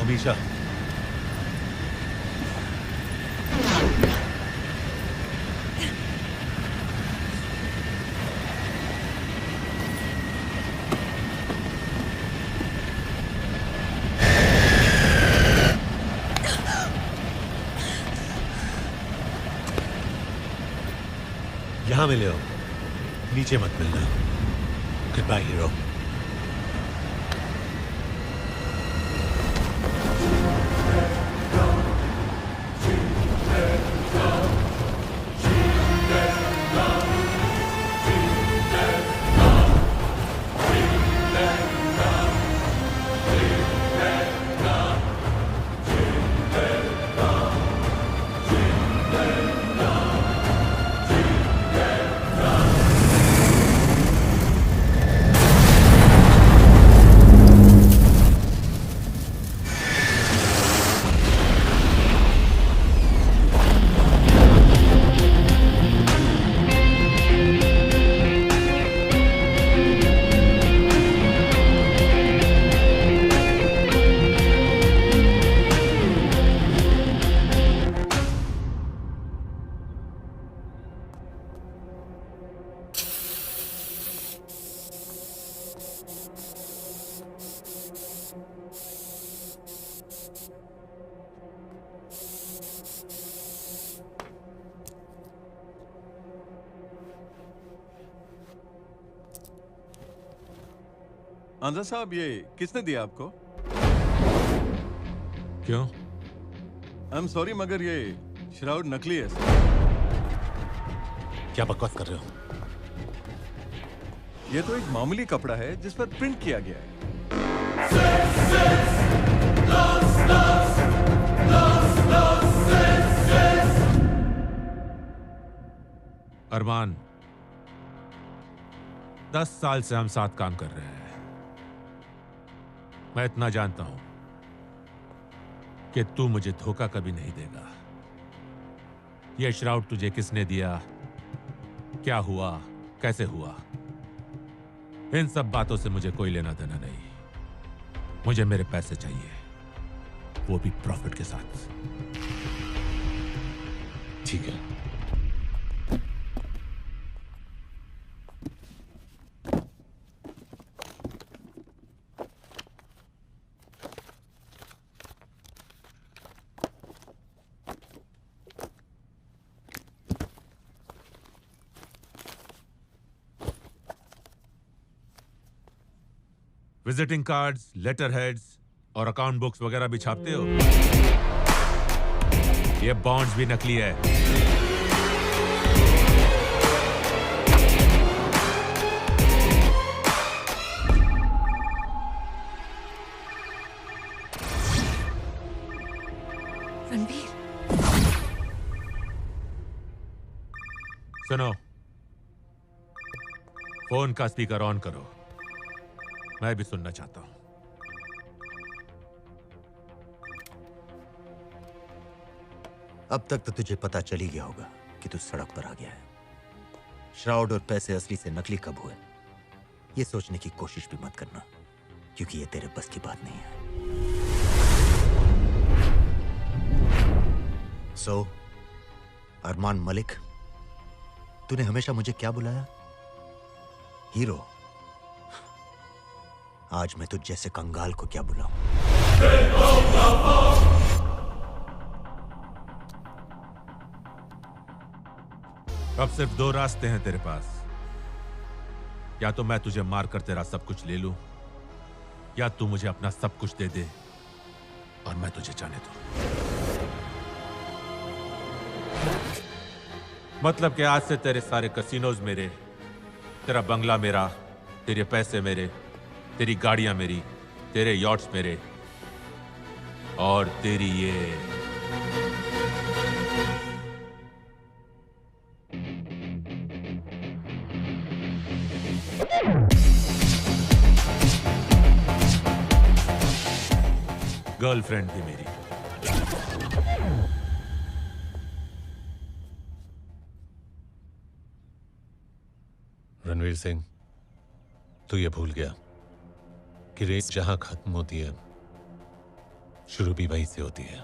अमीशा, यहां मिले हो, नीचे मत मिलना। Good bye hero. आंजा साहब, ये किसने दिया आपको? क्यों? आई एम सॉरी मगर ये श्राउड नकली है। क्या बकवास कर रहे हो? ये तो एक मामूली कपड़ा है जिस पर प्रिंट किया गया है। अरमान, 10 साल से हम साथ काम कर रहे हैं। मैं इतना जानता हूं कि तू मुझे धोखा कभी नहीं देगा। यह श्राउड तुझे किसने दिया, क्या हुआ, कैसे हुआ, इन सब बातों से मुझे कोई लेना देना नहीं। मुझे मेरे पैसे चाहिए, वो भी प्रॉफिट के साथ। ठीक है। विजिटिंग कार्ड्स, लेटर हेड्स और अकाउंट बुक्स वगैरह भी छापते हो? ये बॉन्ड्स भी नकली है। रणवीर, सुनो, फोन का स्पीकर ऑन करो, मैं भी सुनना चाहता हूं। अब तक तो तुझे पता चल ही गया होगा कि तू सड़क पर आ गया है। श्राउड और पैसे असली से नकली कब हुए, ये सोचने की कोशिश भी मत करना, क्योंकि ये तेरे बस की बात नहीं है। सो, अरमान मलिक, तूने हमेशा मुझे क्या बुलाया? हीरो। आज मैं तुझ जैसे कंगाल को क्या बुलाऊं? अब सिर्फ 2 रास्ते हैं तेरे पास। या तो मैं तुझे मारकर तेरा सब कुछ ले लूं, या तू मुझे अपना सब कुछ दे दे और मैं तुझे जाने दूं। मतलब कि आज से तेरे सारे कैसीनोज मेरे, तेरा बंगला मेरा, तेरे पैसे मेरे, तेरी गाड़ियां मेरी, तेरे यॉट्स मेरे, और तेरी ये गर्लफ्रेंड भी मेरी। रणवीर सिंह, तू ये भूल गया कि रेस जहां खत्म होती है, शुरू भी वहीं से होती है।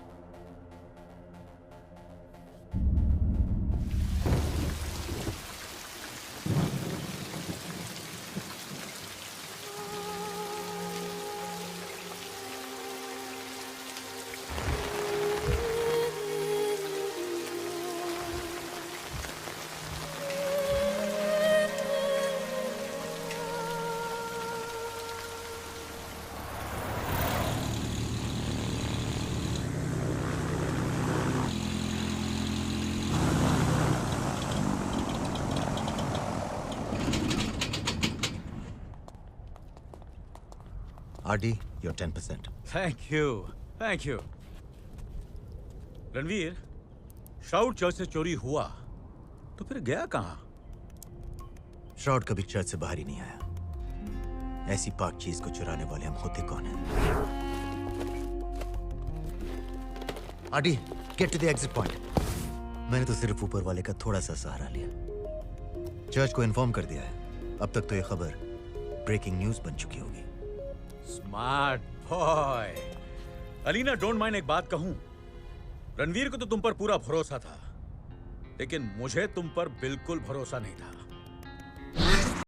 RD, your 10%. Thank you. Ranveer, shroud church से चोरी हुआ तो फिर गया कहाँ? श्राउड कभी चर्च से बाहर ही नहीं आया. ऐसी पाक चीज को चुराने वाले हम होते कौन हैं? RD, get to the exit point. मैंने तो सिर्फ ऊपर वाले का थोड़ा सा सहारा लिया. चर्च को इन्फॉर्म कर दिया है. अब तक तो ये खबर ब्रेकिंग न्यूज बन चुकी होगी. Smart boy. Alina, don't mind एक बात कहूं? रणवीर को तो तुम पर पूरा भरोसा था, लेकिन मुझे तुम पर बिल्कुल भरोसा नहीं था.